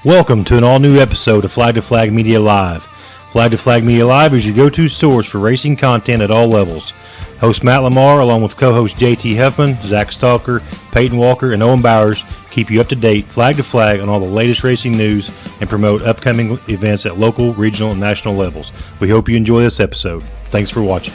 Welcome to an all-new episode of Flag to Flag Media Live. Flag to Flag Media Live is your go-to source for racing content at all levels. Host Matt Lamar, along with co-hosts JT Huffman, Zach Stalker, Peyton Walker, and Owen Bowers, keep you up to date, flag to flag, on all the latest racing news and promote upcoming events at local, regional, and national levels. We hope you enjoy this episode. Thanks for watching.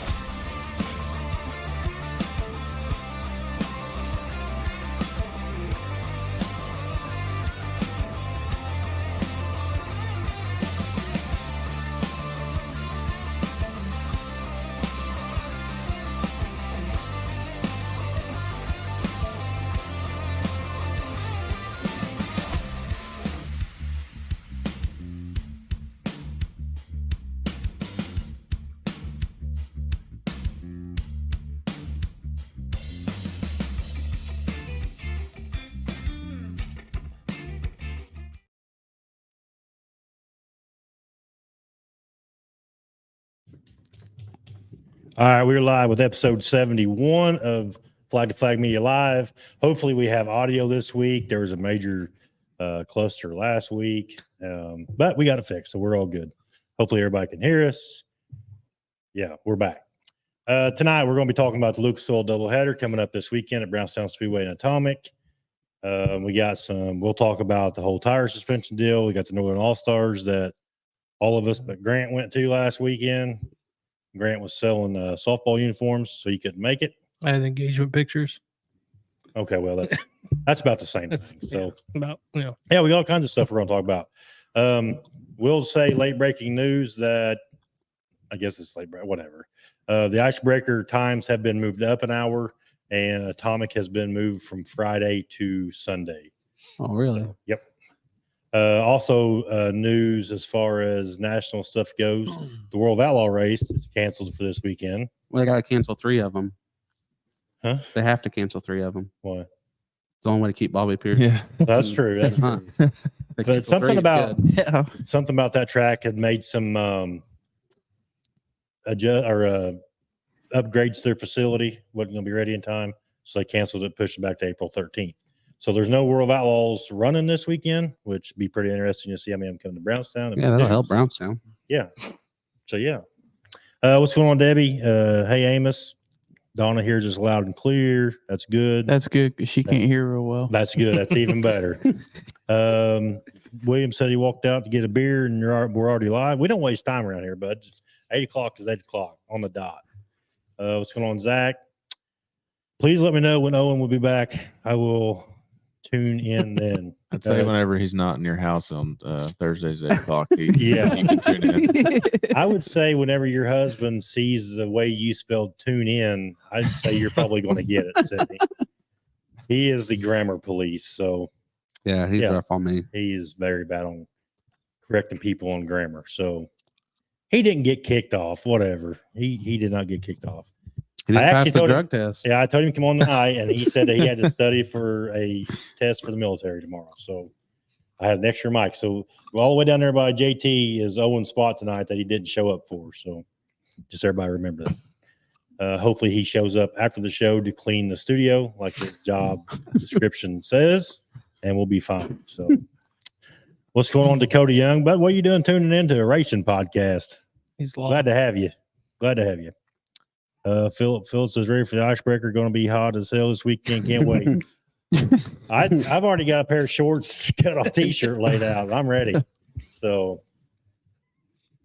All right, we're live with episode 71 of Flag to Flag Media Live. Hopefully we have audio this week. There was a major cluster last week, but we got it fixed, so we're all good. Hopefully everybody can hear us. Yeah, we're back. Tonight we're going to be talking about the Lucas Oil doubleheader coming up this weekend at Brownstown Speedway and Atomic. We'll talk about the whole tire suspension deal. We got the Northern All-Stars that all of us but Grant went to last weekend. Grant was selling softball uniforms, so he couldn't make it. I had engagement pictures. Okay, well, that's about the same thing. So, yeah, we got all kinds of stuff we're going to talk about. We'll say late breaking news that I guess it's late, whatever. The icebreaker times have been moved up an hour, and Atomic has been moved from Friday to Sunday. Oh, really? So, yep. Also, news as far as national stuff goes, the World of Outlaw race is canceled for this weekend. Well, they got to cancel 3 of them. Huh? They have to cancel 3 of them. Why? It's the only way to keep Bobby Pierce. Yeah, That's true. That's true. But something about that track had made some upgrades to their facility. Wasn't going to be ready in time, so they canceled it, pushed it back to April 13th. So there's no World of Outlaws running this weekend, which would be pretty interesting to see. I mean, I'm coming to Brownstown. Yeah, that'll help Brownstown. Yeah. So, yeah. What's going on, Debbie? Hey, Amos. Donna hears us loud and clear. That's good. that's good because she can't hear real well. That's good. That's even better. William said he walked out to get a beer, and we're already live. We don't waste time around here, bud. 8 o'clock is 8 o'clock on the dot. What's going on, Zach? Please let me know when Owen will be back. I will tune in then. I'd say whenever he's not in your house on Thursdays at 8 o'clock, you can tune in. I would say whenever your husband sees the way you spelled tune in, I'd say you're probably going to get it. Sydney. He is the grammar police, so Yeah, he's rough on me. he is very bad on correcting people on grammar. So he didn't get kicked off. Whatever. He did not get kicked off. He didn't I pass actually the told drug test. Yeah, I told him to come on tonight, and he said that he had to study for a test for the military tomorrow. So I had an extra mic. So all the way down there by JT is Owen's spot tonight that he didn't show up for. So just everybody remember that. Hopefully he shows up after the show to clean the studio like the job description says, and we'll be fine. So what's going on, Dakota Young? But what are you doing tuning into a racing podcast? he's Glad to have you. Glad to have you. Philip says ready for the icebreaker. Going to be hot as hell this weekend. Can't wait. I've already got a pair of shorts, cut off t-shirt laid out. I'm ready. So,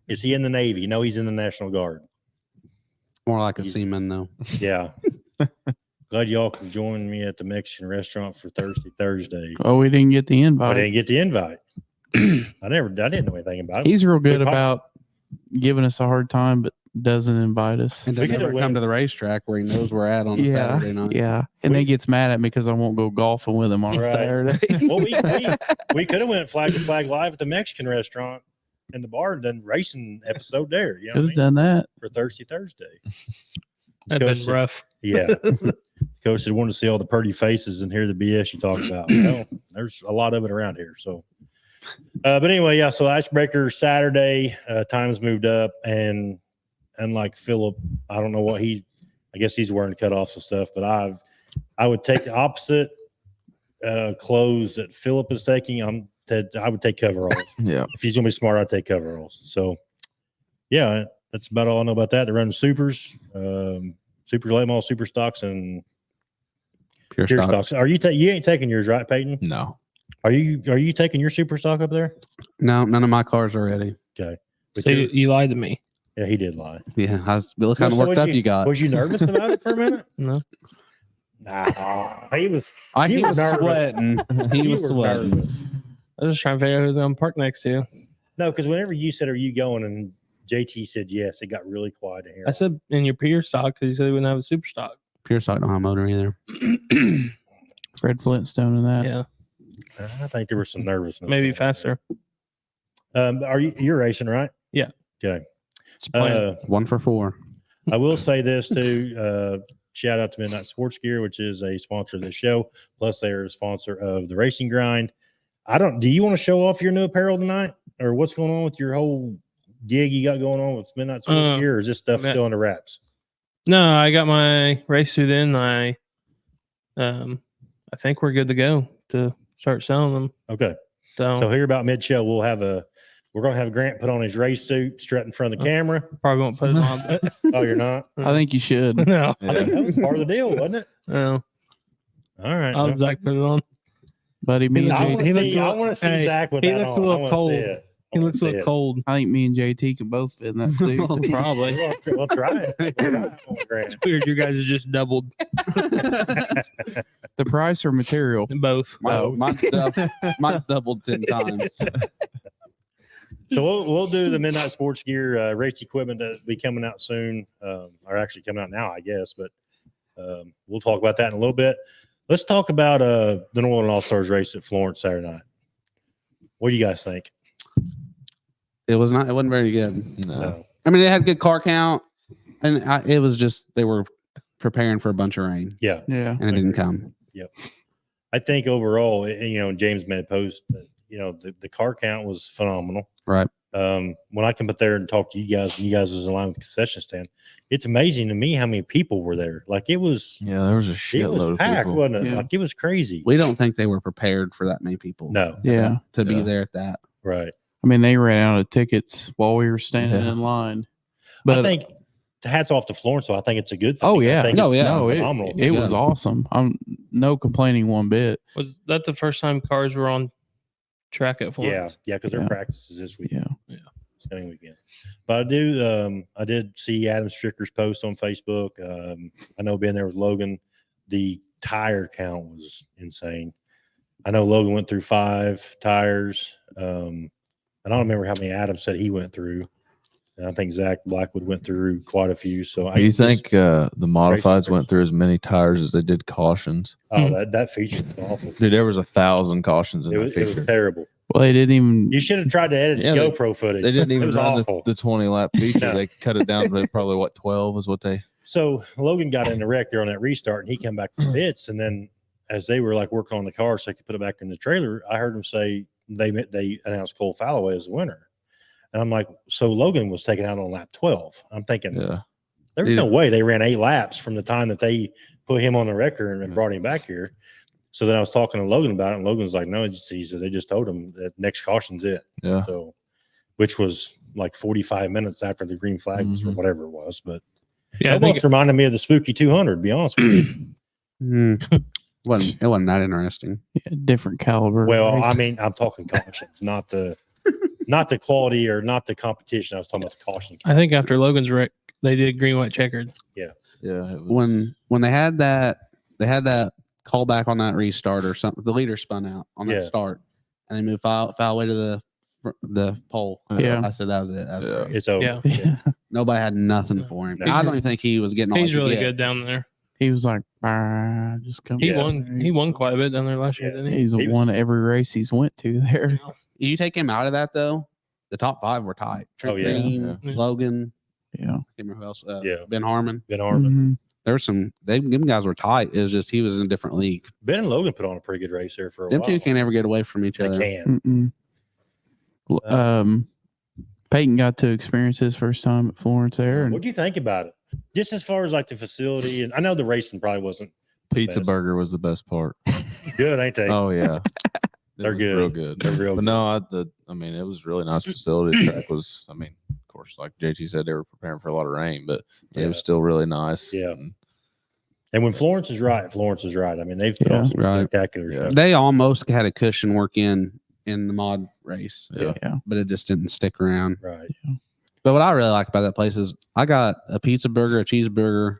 is he in the Navy? No, he's in the National Guard. More like a seaman, though. Yeah. Glad y'all can join me at the Mexican restaurant for Thursday. Oh, we didn't get the I invite. didn't get the invite. I didn't know anything about it. He's real good about giving us a hard time, but doesn't invite us. And doesn't ever come to the racetrack where he knows we're at on Saturday night. Yeah, and then gets mad at me because I won't go golfing with him on Saturday. Well, we could have went flag to flag live at the Mexican restaurant in the bar and done racing episode there. You know Could have done that. for Thursday. That'd been rough. Yeah. Coach said, wanted to see all the pretty faces and hear the BS you talk about. Well, there's a lot of it around here. So, but anyway, yeah. So icebreaker Saturday, times moved up, and unlike Philip, I don't know what I guess he's wearing cutoffs and stuff, but I would take the opposite clothes that Philip is taking. I'm I would take coveralls. Yeah. If he's gonna be smart, I'd take coveralls. So yeah, that's about all I know about that. They're running supers, super late model, super stocks, and Pure pure stocks. stocks. Are you you ain't taking yours, right, Peyton? No. Are you taking your super stock up there? No, none of my cars are ready. Okay. But So you lied to me. yeah, he did lie. Yeah, look how So worked was up you got. Was you nervous about it for a minute? No. Nah, he was. He you was were nervous. sweating. He You was were sweating. nervous. I was just trying to figure out who's going to park next to you. No, because whenever you said, "Are you going?" and JT said yes, it got really quiet in here. I said in your pure stock because he said he wouldn't have a super stock. Pure stock don't have a motor either. Fred Flintstone and that. Yeah. I think there was some nervousness. Maybe going on faster. there. Are you're racing, right? Yeah. Okay. It's a plan. 1 for 4. I will say this too. Shout out to Midnight Sports Gear, which is a sponsor of the show. Plus, they are a sponsor of the Racing Grind. Do you want to show off your new apparel tonight, or what's going on with your whole gig you got going on with Midnight Sports Gear, or is this stuff still in the wraps? No, I got my race suit in. I think we're good to go to start selling them. Okay. So So here about mid show, we're going to have Grant put on his race suit, strut in front of the camera. probably won't put it on. But Oh, you're not? I think you should. no. I think that was part of the deal, wasn't it? No. All right. I'll Zach put it on. Buddy, me and I want JT, He looks to a see, I little- want to see hey, Zach with he that looks a on. little I wanna see cold. it. I He wanna looks a see little it. cold. I think me and JT can both fit in that suit. Probably. We'll try it. Grant. It's weird. You guys have just doubled The price or material? both. Mine's doubled 10 times. So we'll do the Midnight Sports Gear race equipment that will be coming out soon, or actually coming out now, I guess. But we'll talk about that in a little bit. Let's talk about the Northern All Stars race at Florence Saturday night. What do you guys think? It wasn't very good. No. I mean, they had good car count, and it was just they were preparing for a bunch of rain, Yeah, Yeah. and it didn't come. I think overall, James made a post that the car count was phenomenal. Right. When I come up there and talk to you guys, and you guys was in line with the concession stand, it's amazing to me how many people were there. Like it was Yeah, there was a it shitload was of packed, people. wasn't it? Yeah. Like it was crazy. We don't think they were prepared for that many people. No, Yeah. To be Yeah. there at that. right. I mean, they ran out of tickets while we were standing Yeah. in line. I But think hats off to Florence, so I think it's a good thing. Oh, yeah. I think No, it's yeah. a it, phenomenal. it was awesome. I'm no complaining one bit. Was that the first time cars were on track at Yeah, Florence? because their Yeah. practice is this weekend. Yeah. This coming weekend. But I did see Adam Stricker's post on Facebook. I know being there with Logan, the tire count was insane. I know Logan went through 5 tires. I don't remember how many Adam said he went through. And I think Zach Blackwood went through quite a few. So Do you think the modifieds went through as many tires as they did cautions? that feature was awful. Dude, there was 1,000 cautions in It that was feature. terrible. Well, they didn't even. You should have tried to edit Yeah, the GoPro footage. They didn't It even was run awful. the 20 lap feature. No. They cut it down to probably what 12 is what they. So Logan got in the wreck there on that restart, and he came back to the pits. And then, as they were like working on the car so they could put it back in the trailer, I heard him say they announced Cole Falloway as the winner. And I'm like, so Logan was taken out on lap 12. I'm thinking, Yeah. there's no way they ran 8 laps from the time that they put him on the record and brought him back here. So then I was talking to Logan about it, and Logan's like, no, he said they just told him that next caution's it. Yeah. So, which was like 45 minutes after the green flag was, or Mhm. whatever it was. But Yeah, I it think almost reminded me of the Spooky 200, to be honest with you. It wasn't that interesting. Yeah, different caliber. Well, race. I mean, I'm talking cautions, not the quality or not the competition. I was talking about the caution. I think after Logan's wreck, they did green, white, checkered. Yeah. It was, When they had that callback on that restart or something, the leader spun out on that Yeah. start, and they moved foul away to the pole. Yeah. I said that was it. That was Yeah. great. It's over. Yeah. yeah. Nobody had nothing for him. No. I don't even think he was getting all He's he could really get. good down there. He was like, just come. He Yeah. won. He won quite a bit down there last year, Yeah. didn't he? He's He was- won every race he's went to there. You take him out of that though, the top 5 were tight. Oh, yeah. Green, Yeah. Logan, Yeah. I can't remember who else. Yeah. Ben Harmon. Ben Harmon. Mhm. There were some. Them guys were tight. It was just he was in a different league. Ben and Logan put on a pretty good race there for a Them while. two can't ever get away from each They other. can. Peyton got to experience his first time at Florence there. And What'd you think about it? Just as far as like the facility, and I know the racing probably wasn't Pizza best. burger was the best part. good, ain't they? Oh yeah. They're was good. real good. They're real But good. no, I mean, it was a really nice facility. The track was, I mean, of course, like JT said, they were preparing for a lot of rain, but it was still really nice. Yeah. And And when Florence is right, Florence is right. I mean, they've put on some Right. spectacular stuff. They almost had a cushion work in the mod race, yeah. but it just didn't stick around. Right. But what I really like about that place is I got a pizza burger, a cheeseburger,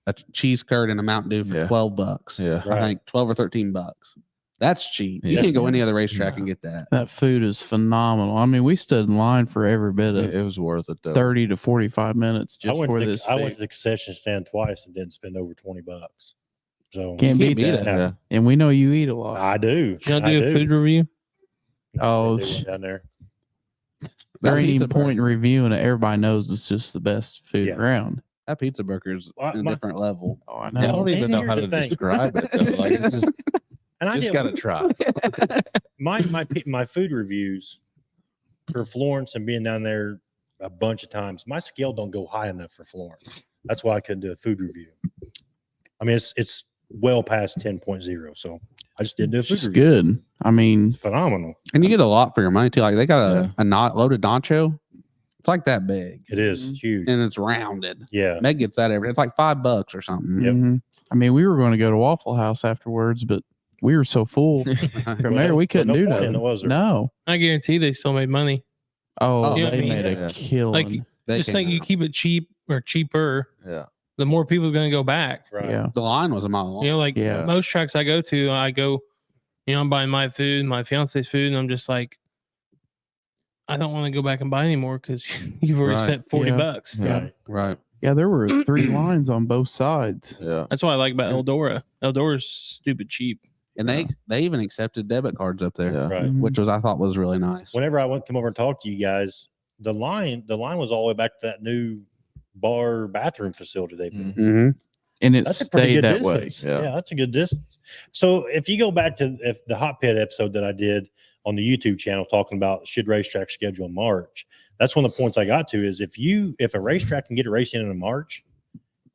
a cheese curd, and a Mountain Dew for Yeah. $12. Yeah. Right. I think 12 or 13 bucks. That's cheap. You Yeah. can't go any other racetrack and get that. That food is phenomenal. I mean, we stood in line for every bit of It was worth it though. 30 to 45 minutes I just went, for to the, this. I went food. to the concession stand twice and didn't spend over $20. So Can't beat beat that. it. Yeah. And we know you eat a lot. I do. Did y'all I do a food review? Oh, They do one down there. there That ain't pizza even point in burger- reviewing it. Everybody knows it's just the best food Yeah. around. That pizza burger is Well, a my- different level. Oh, I I know. don't even And know here's how the to thing. describe it though. Like it's just, And I just did gotta try. my food reviews for Florence and being down there a bunch of times. My scale don't go high enough for Florence. That's why I couldn't do a food review. I mean, it's well past 10.0, so I just didn't do a It's food just review. good. I mean, It's phenomenal. And you get a lot for your money too. Like they got Yeah. a not loaded nacho. It's like that big It is. It's huge. and it's rounded. Yeah. Meg gets that every. It's like $5 or something. Yep. mhm. I mean, we were going to go to Waffle House afterwards, but we were so full from Well, there, no- we couldn't no do point in nothing. it, was there? No. I guarantee they still made money. Oh, Oh, they yeah. made a Yeah. killing. They Just came think you out. keep it cheap or cheaper, Yeah. the more people's going to go back. Right. Yeah. The line was a mile long. You know, like Yeah. most tracks I go to, I'm buying my food, my fiance's food, and I'm just like, I don't want to go back and buy anymore because you've already Right. spent $40. Yeah. Right. Right. Yeah, there were 3 lines on both sides. Yeah. That's what I like about Eldora. Eldora's stupid cheap. And they even accepted debit cards up there, Yeah. Right. which was I thought was really nice. Whenever I come over and talk to you guys, the line was all the way back to that new bar bathroom facility they built. Mhm. Mm-hmm. And it That's a pretty stayed good that way. distance. Yeah. Yeah, that's a good distance. So if you go back to the hot pit episode that I did on the YouTube channel talking about should racetrack schedule in March, that's one of the points I got to is if a racetrack can get a race in March,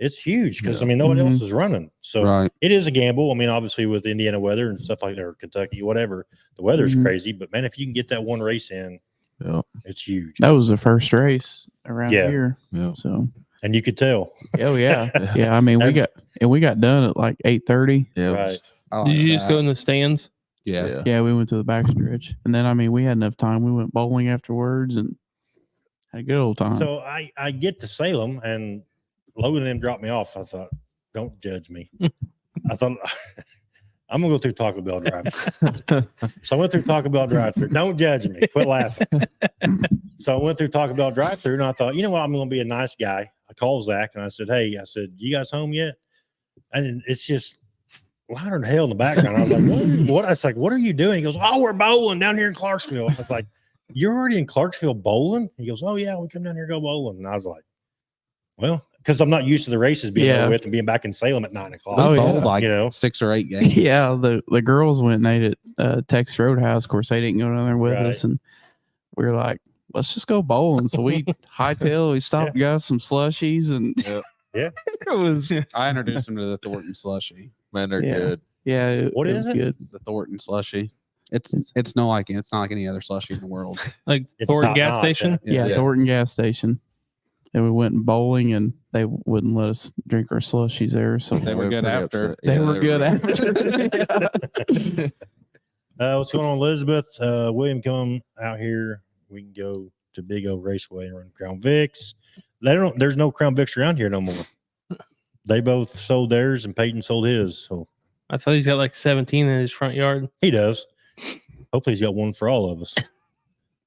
it's huge because Yeah. I mean nobody Mhm. else is running. So Right. it is a gamble. I mean, obviously with Indiana weather and stuff like that, or Kentucky, whatever, the weather's Mhm. crazy. But man, if you can get that one race in, Yeah. it's huge. That was the first race around Yeah. here. Yeah. So, And you could tell. oh yeah. Yeah, I mean, we got done at like 8:30. Yeah. it Right. was- I like Did you just that. go in the stands? Yeah. Yeah. Yeah, we went to the backstretch. And then I mean, we had enough time. We went bowling afterwards and had a good old time. So I get to Salem and Logan and them dropped me off. I thought, don't judge me. I thought I'm gonna go through Taco Bell drive. So I went through Taco Bell drive through. Don't judge me. Quit laughing. So I went through Taco Bell drive through and I thought, you know what? I'm gonna be a nice guy. I called Zach and I said, hey, you guys home yet? And it's just louder than hell in the background. I was like, what? I was like, what are you doing? He goes, oh, we're bowling down here in Clarksville. I was like, you're already in Clarksville bowling? He goes, oh yeah, we come down here and go bowling. And I was like, well, because I'm not used to the races being Yeah. over with and being back in Salem at 9 o'clock. Oh, We yeah. bowled like You know? 6 or 8 games. yeah, the girls went and ate at Texas Roadhouse. Of course, they didn't go down there with Right. us, and we were like, let's just go bowling. So we hightail, we stopped, got some slushies, and Yeah. it was I introduced him to the Thornton slushy. Man, they're Yeah. good. yeah. What it is was it? Good. The Thornton slushy. It's not like any other slushy in the world. Like It's Ford top gas notch, station? Yeah, Yeah. Thornton gas station. And we went bowling, and they wouldn't let us drink our slushies there. So They were good pretty after. upset. they Yeah, were good after. What's going on, Elizabeth? William, come out here. We can go to Big O Raceway and run Crown Vics. There's no Crown Vics around here no more. They both sold theirs and Peyton sold his. So I thought he's got like 17 in his front yard. he does. Hopefully he's got one for all of us.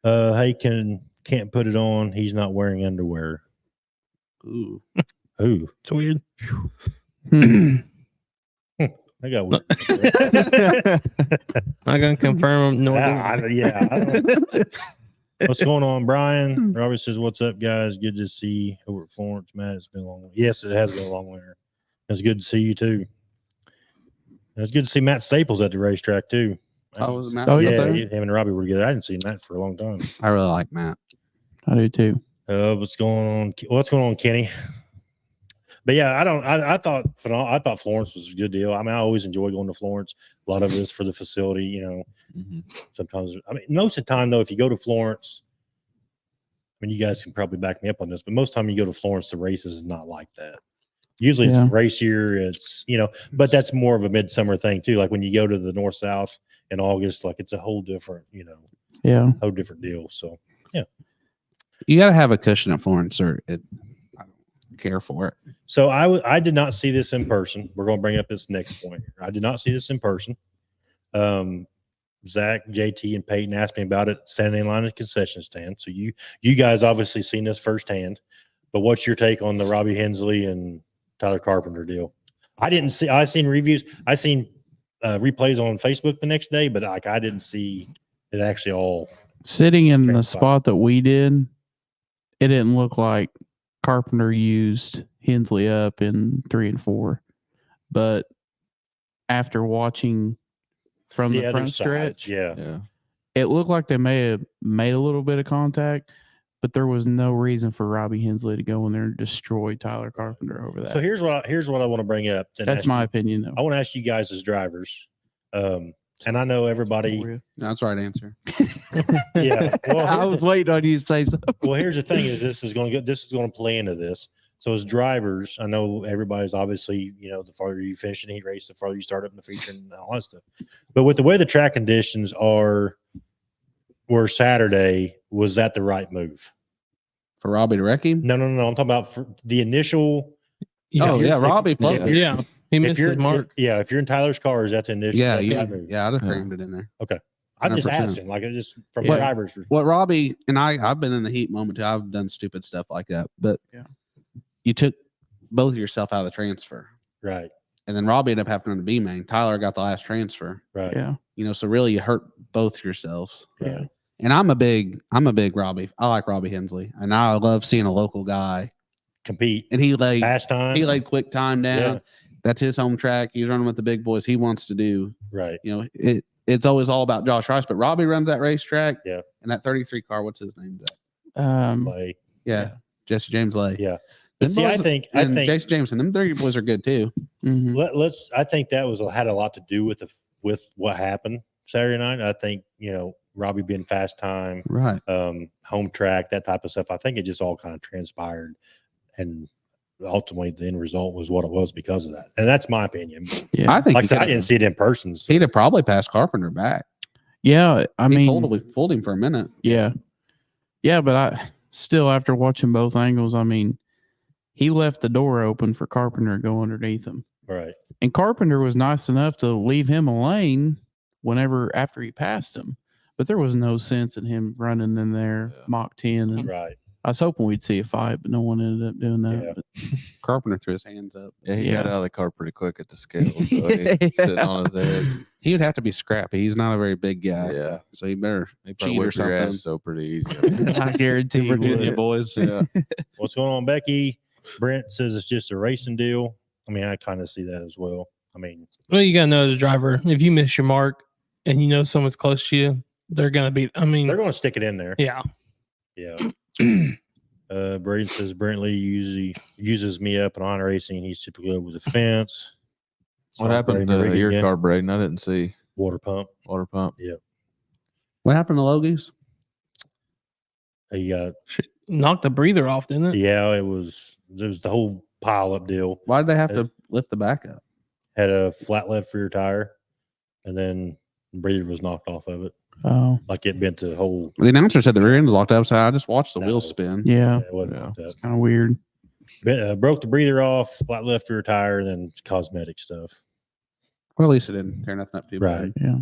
Hey, can't put it on. He's not wearing underwear. Ooh. Ooh, It's weird. I got weird. Not going to confirm nor Yeah, I don't- What's going on, Brian? Robert says, "What's up, guys? Good to see you over at Florence, Matt. It's been a long. Yes, it has been a long winter. It's good to see you too. It's good to see Matt Staples at the racetrack too. Oh, was Matt Oh, up yeah, there? him and Robbie were together. I hadn't seen Matt for a long time. I really like Matt. I do too. What's going on? What's going on, Kenny? But yeah, I thought Florence was a good deal. I mean, I always enjoy going to Florence. A lot of it is for the facility, you know. Mhm. Sometimes, I mean, most of the time though, if you go to Florence, I mean, you guys can probably back me up on this, but most of the time you go to Florence, the races is not like that. Usually Yeah. it's racier, it's, you know, but that's more of a midsummer thing too. Like when you go to the North South in August, like it's a whole different, you know, Yeah. whole different deal. So You got to have a cushion at Florence, or I don't care for it. So I did not see this in person. We're going to bring up this next point here. I did not see this in person. Zach, JT, and Peyton asked me about it standing in line at the concession stand. So you guys obviously seen this firsthand. But what's your take on the Robbie Hensley and Tyler Carpenter deal? I seen reviews. I seen replays on Facebook the next day, but like I didn't see it actually all. Sitting in the Transpired. spot that we did, it didn't look like Carpenter used Hensley up in 3 and 4. But after watching from the other front side, stretch, yeah. Yeah. it looked like they made a little bit of contact, but there was no reason for Robbie Hensley to go in there and destroy Tyler Carpenter over that. So here's what I want to bring up. and That's ask my you. opinion, though. I want to ask you guys as drivers, and I know everybody. For you. That's the right answer. Yeah. Well, I was waiting on you to say something. Well, here's the thing: is this is going to play into this. So as drivers, I know everybody's obviously, you know, the farther you finish in heat race, the farther you start up in the feature and all that stuff. But with the way the track conditions were Saturday, was that the right move? For Robbie to wreck him? No. I'm talking about for the initial. Oh, yeah, Robbie yeah, plugged it. Yeah. He If missed you're his mark. if you're in Tyler's car, is that the initial? Yeah, that's the yeah, right move? I'd have crammed it in there. I'm just 100%. asking, like, it's just from Yeah. drivers. What Robbie and I've been in the heat moment too. I've done stupid stuff like that, but Yeah. you took both of yourself out of the transfer, Right, and then Robbie ended up having to be main. Tyler got the last transfer, right. Yeah. you know, so really you hurt both yourselves. Yeah. And I'm a big Robbie. I like Robbie Hensley, and I love seeing a local guy. Compete, And he laid fast time. quick time down. Yeah. That's his home track. He's running with the big boys. He wants to do. Right. You know, it's always all about Josh Rice, but Robbie runs that racetrack. Yeah. And that 33 car, what's his name? Like, Yeah. Jesse James Lay. yeah. Them But see, I boys- think and Jason Jameson, them 30 boys are good too. Mhm. I think that had a lot to do with what happened Saturday night. I think, you know, Robbie being fast time, Right. home track, that type of stuff. I think it just all kind of transpired, and ultimately the end result was what it was because of that. And that's my opinion. Yeah. I think Like I said, I didn't see it in person. So, he'd have probably passed Carpenter back. Yeah. I He mean, pulled him for a minute. yeah. Yeah. But I still, after watching both angles, I mean, he left the door open for Carpenter to go underneath him. right. And Carpenter was nice enough to leave him a lane after he passed him. But there was no sense in him running in there Yeah. Mach 10. And Right. I was hoping we'd see a fight, but no one ended up doing that. Yeah. But Carpenter threw his hands up. Yeah, he Yeah. got out of the car pretty quick at the scale. So he's sitting on his head. He would have to be scrappy. He's not a very big guy. Yeah. So he better He probably cheat or whipped your something. ass so pretty easy. I guarantee you Virginia would. boys. Yeah. What's going on, Becky? Brent says it's just a racing deal. I mean, I kind of see that as well. I mean, Well, you gotta know as a driver, if you miss your mark and you know someone's close to you, they're gonna be. I mean, they're going to stick it in there. yeah. Yeah. Braden says Brentley usually uses me up in honor racing. He's typically over the fence. What Sorry, happened Braden, to your again. car, Braden? I didn't see. Water pump. Water pump. What happened to Logie's? He got Knocked the breather off, didn't it? yeah. It was the whole pile up deal. Why did they have to lift the back up? Had a flat left rear tire, and then the breather was knocked off of it. Oh, Like it bent the whole. The announcer said the rear end was locked up, so I just watched the No. wheels spin. yeah. It wasn't Yeah. locked up. Kind of weird. Broke the breather off, flat left rear tire, and then cosmetic stuff. Well, at least it didn't tear nothing up too Right. bad. Yeah.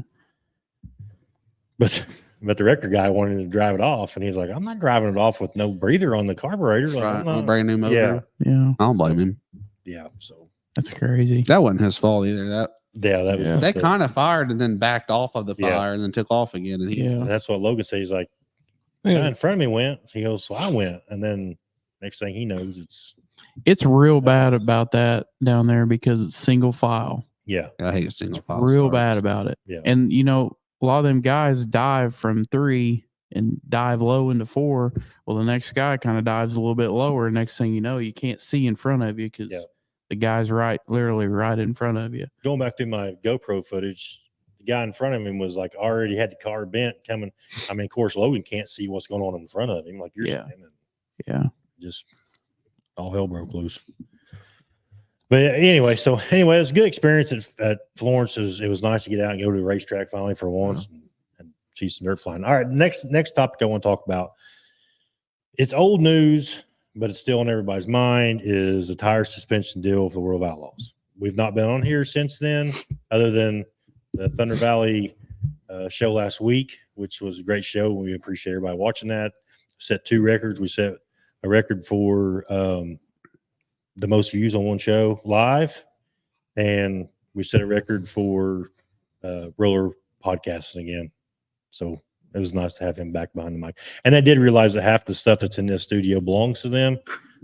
But the record guy wanted to drive it off, and he's like, "I'm not driving it off with no breather on the carburetor." Like, Right. I'm A not- brand new motor. Yeah. Yeah. I don't blame him. Yeah. So That's crazy. That wasn't his fault either. that was Yeah. They the- kind of fired and then backed off of the Yeah. fire and then took off again. And he, Yeah. that's what Logan said. He's like, Yeah. "Guy in front of me went." He goes, "So I went," and then next thing he knows, it's It's real bad about that down there because it's single file. yeah, I hate single It's file real starts. bad about it. yeah, And, you know, a lot of them guys dive from 3 and dive low into 4. Well, the next guy kind of dives a little bit lower. Next thing you know, you can't see in front of you because Yeah. the guy's literally right in front of you. Going back to my GoPro footage, the guy in front of him was like already had the car bent coming. I mean, of course, Logan can't see what's going on in front of him, like you're Yeah. saying. And Yeah. just all hell broke loose. But anyway, it was a good experience at Florence. It was nice to get out and go to the racetrack finally for once and see some dirt flying. All right, next topic I want to talk about. It's old news, but it's still on everybody's mind, is the tire suspension deal for the World of Outlaws. We've not been on here since then, other than the Thunder Valley show last week, which was a great show. We appreciate everybody watching that. Set 2 records. We set a record for the most views on one show live, and we set a record for roller podcasting again. So it was nice to have him back behind the mic. And I did realize that half the stuff that's in this studio belongs to them,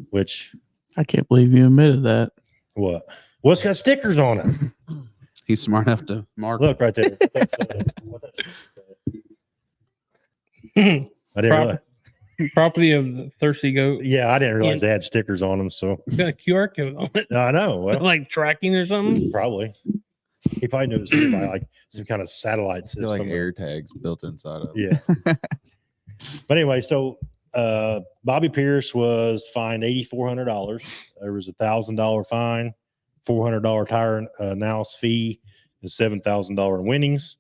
which I can't believe you admitted that. what? Well, it's got stickers on it. He's smart enough to mark. Look right there. What's that? I didn't realize. Property of the Thirsty Goat. Yeah, I didn't realize they had stickers on them. So It's got a QR code on it. I know. Well, Like tracking or something. probably. He probably knew it was by like some kind of satellite system. They're like air tags built inside of it. Yeah. But anyway, so Bobby Pierce was fined $8,400. There was $1,000 fine, $400 tire analysis fee, and $7,000 in winnings.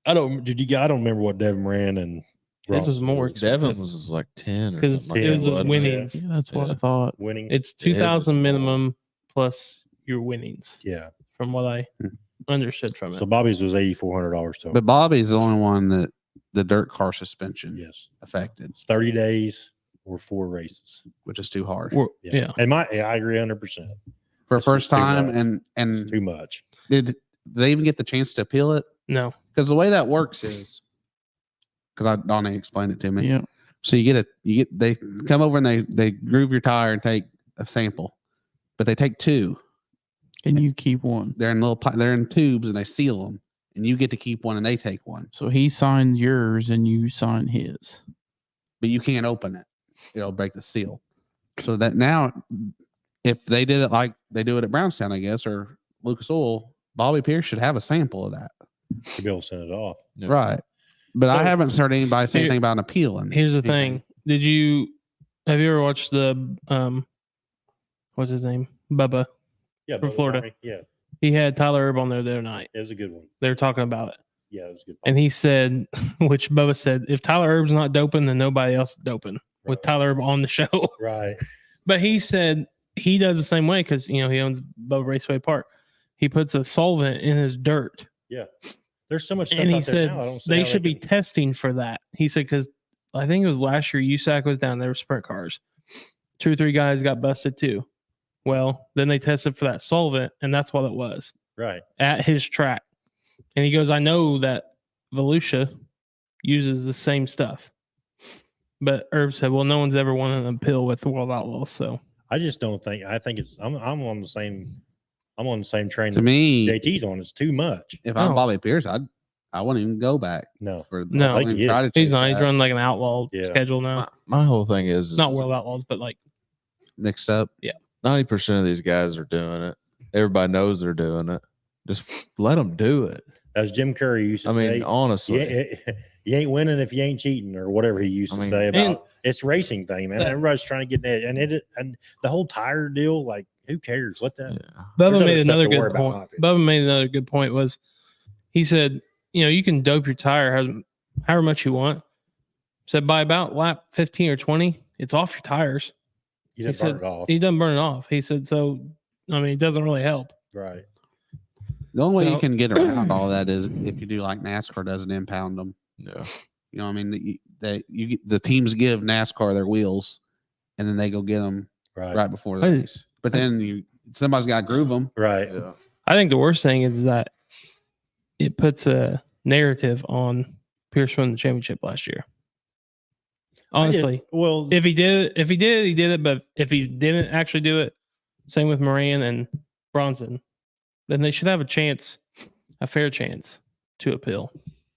I don't remember what Devin ran and This was Ross more Devin was like 10 or because something. it was Yeah, a wasn't it? winnings. Yeah, that's what Yeah. I thought. winning. It's It is 2,000 more. minimum plus your winnings, Yeah. from what I understood from it. So Bobby's was $8,400 total. But Bobby's the only one that the dirt car suspension Yes. affected, It's 30 days or 4 races. which is too hard Yeah. And I agree 100%. for a This is first too time. much. And It's too much. did they even get the chance to appeal it? No. Because the way that works is, because Donnie explained it to me. Yeah. So they come over and they groove your tire and take a sample, but they take 2. And you keep one. They're in tubes and they seal them, and you get to keep one and they take one, So he signs yours and you sign his. but you can't open it. It'll break the seal. So that now, if they did it like they do it at Brownstown, I guess, or Lucas Oil, Bobby Pierce should have a sample of that. To be able to send it off. Yeah. Right. But I So- haven't heard anybody say Here- anything about an appeal. And Here's the thing. Have you ever watched the what's his name? Bubba. Yeah. From Bubba Florida. Bobby. Yeah. He had Tyler Erb on there the other night. It was a good one. They were talking about it. Yeah, it was a good. And he said, which Bubba said, if Tyler Erb's not doping, then nobody else is doping with Right. Tyler Erb on the show. Right. But he said he does the same way because, he owns Bubba Raceway Park. He puts a solvent in his dirt. There's so much stuff And he out there said now. I don't see they how should be can- testing for that. He said, because I think it was last year, USAC was down there with sprint cars. 2 or 3 guys got busted too. Well, then they tested for that solvent, and that's what it was right. at his track. And he goes, I know that Volusia uses the same stuff. But Herb said, well, no one's ever won an appeal with the World Outlaws. So I just don't think. I think it's. I'm on the same. I'm on the same train to that me, JT's on. It's too much. if I'm No. Bobby Pierce, I wouldn't even go back No. for No. I wouldn't Like even try to he's chase not. He's that. running like an outlaw Yeah. schedule now. My whole thing is Not World Outlaws, but like, mixed up. 90% of these guys are doing it. Everybody knows they're doing it. Just let them do it. As Jim Curry used to I say, mean, honestly, you ain't winning if you ain't cheating, or whatever he used I to mean, say and- about it's racing thing, man. Yeah. Everybody's trying to get that, and the whole tire deal. Like, who cares? Let that. yeah. Bubba other made stuff another to worry good about, in point. my opinion. Bubba made another good point was he said, you can dope your tire however much you want. Said by about lap 15 or 20, it's off your tires. You He just burn said it off, he doesn't burn it off. He said, so, it doesn't really help. right? The only way So- you can get around all that is if you do like NASCAR does and impound them. Yeah. You know, what I mean, the teams give NASCAR their wheels, and then they go get them Right, right before the I- race. But then somebody's got to groove them. right. Yeah. I think the worst thing is that it puts a narrative on Pierce winning the championship last year. Honestly, Well, if he did it, he did it. But if he didn't actually do it, same with Moran and Bronson, then they should have a fair chance to appeal.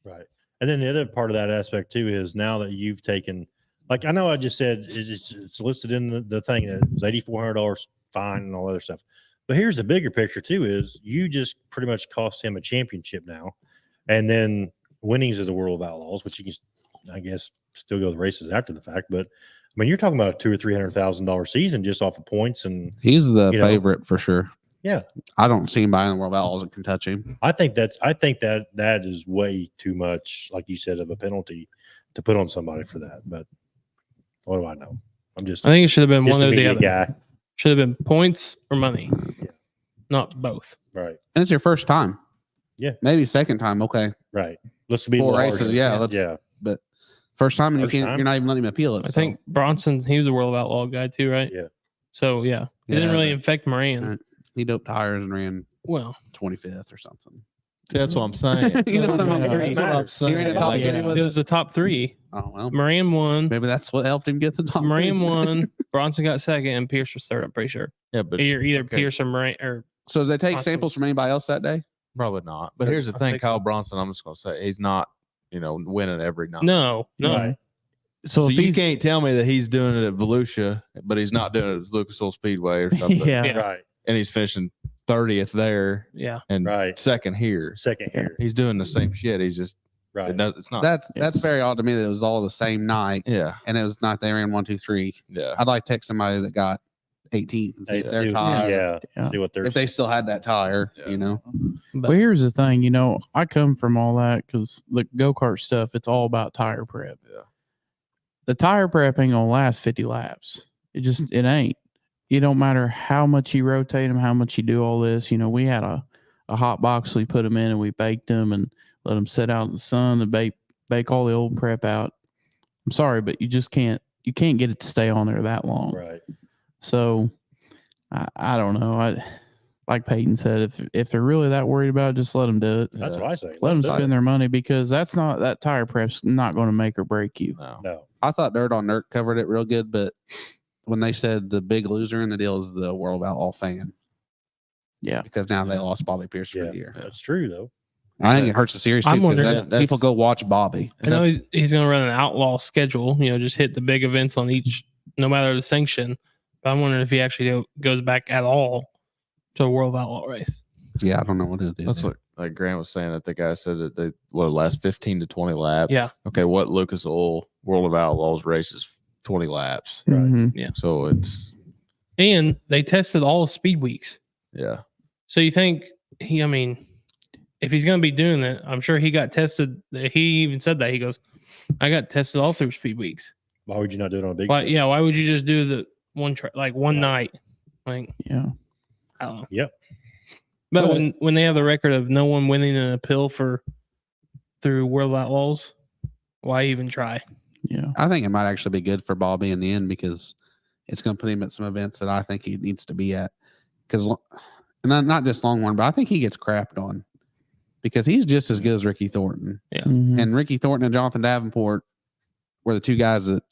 right. And then the other part of that aspect too is now that you've taken, like I know I just said it's listed in the thing that it was $8,400 fine and all other stuff. But here's the bigger picture too: is you just pretty much cost him a championship now, and then winnings of the World of Outlaws, which you can, I guess, still go to the races after the fact. But I mean, you're talking about a $200,000 or $300,000 season just off of points, and He's the You know. favorite for sure. yeah, I don't see him buying the World Outlaws and can touch him. I think that is way too much, like you said, of a penalty to put on somebody for that. But what do I know? I'm just I think it should have been just one a or the media other. guy, Should have been points or money, not both. right? And it's your first time. Yeah. Maybe second time. Okay. Right. Let's be 4 larger. races. Yeah. Let's, yeah. But first time, and First you can't. time? You're not even letting him appeal it. I so. think Bronson, he was a World Outlaw guy too, right? Yeah. So yeah, it didn't Yeah, really but- affect Moran. Right. He doped tires and ran Well, 25th or something. See, that's what I'm saying. You know what I'm That's what I'm saying. He ran a top Like, 10 with it was the top three. Oh well. Moran won. Maybe that's what helped him get the top. Moran three. won. Bronson got second, and Pierce was third. I'm pretty sure. yeah, but Either okay. Pierce or Moran or So did they take Awesome. samples from anybody else that day? probably not. But here's the I thing, think so. Kyle Bronson. I'm just gonna say he's not, winning every night. no. Right. So, So if you he's can't tell me that he's doing it at Volusia, but he's not doing it at Lucas Oil Speedway or something. yeah, Yeah. Right. And he's finishing 30th there Yeah. and Right. second here. Second here. He's doing the same shit. He's just Right. it's not. That's It's- very odd to me that it was all the same night yeah, and it was not they ran 1, 2, 3. yeah. I'd like to text somebody that got 18th and see if their tire. Yeah. See what they're If they still had that tire, Yeah. But Well, here's the thing, I come from all that because the go-kart stuff, it's all about tire prep. Yeah. The tire prep ain't gonna last 50 laps. It ain't. It don't matter how much you rotate them, how much you do all this. We had a hot box, we put them in and we baked them and let them sit out in the sun and bake all the old prep out. I'm sorry, but you can't get it to stay on there that long. right. So I don't know. Like Peyton said, if they're really that worried about it, just let them do it. That's Yeah. what I say. Let them do it. spend their money because that tire prep's not going to make or break you. No. No. I thought Dirt on Dirt covered it real good, but when they said the big loser in the deal is the World Outlaw fan, Yeah. because now they lost Bobby Pierce for Yeah. the year. That's true though. I think it hurts the series too I'm because wondering- people go watch Bobby. I know he's going to run an outlaw schedule. Just hit the big events on each, no matter the sanction. But I'm wondering if he actually goes back at all to a World Outlaw race. Yeah, I don't know what it is. That's what like Grant was saying that the guy said that they last 15 to 20 laps. Yeah. Okay, what Lucas Oil World of Outlaws races 20 laps. Right. Mhm. So it's And they tested all of speed weeks. yeah. So you think if he's going to be doing that, I'm sure he got tested. He even said that. He goes, I got tested all through speed weeks. Why would you not do it on a big? But yeah, why would you just do the one one Yeah. night? Like, Yeah. I don't know. Yep. But Well- when they have the record of no one winning an appeal through World Outlaws, why even try? Yeah. I think it might actually be good for Bobby in the end because it's going to put him at some events that I think he needs to be at. Because, and not just Longhorn, but I think he gets crapped on because he's just as good as Ricky Thornton. Mhm. And Ricky Thornton and Jonathan Davenport were the two guys that,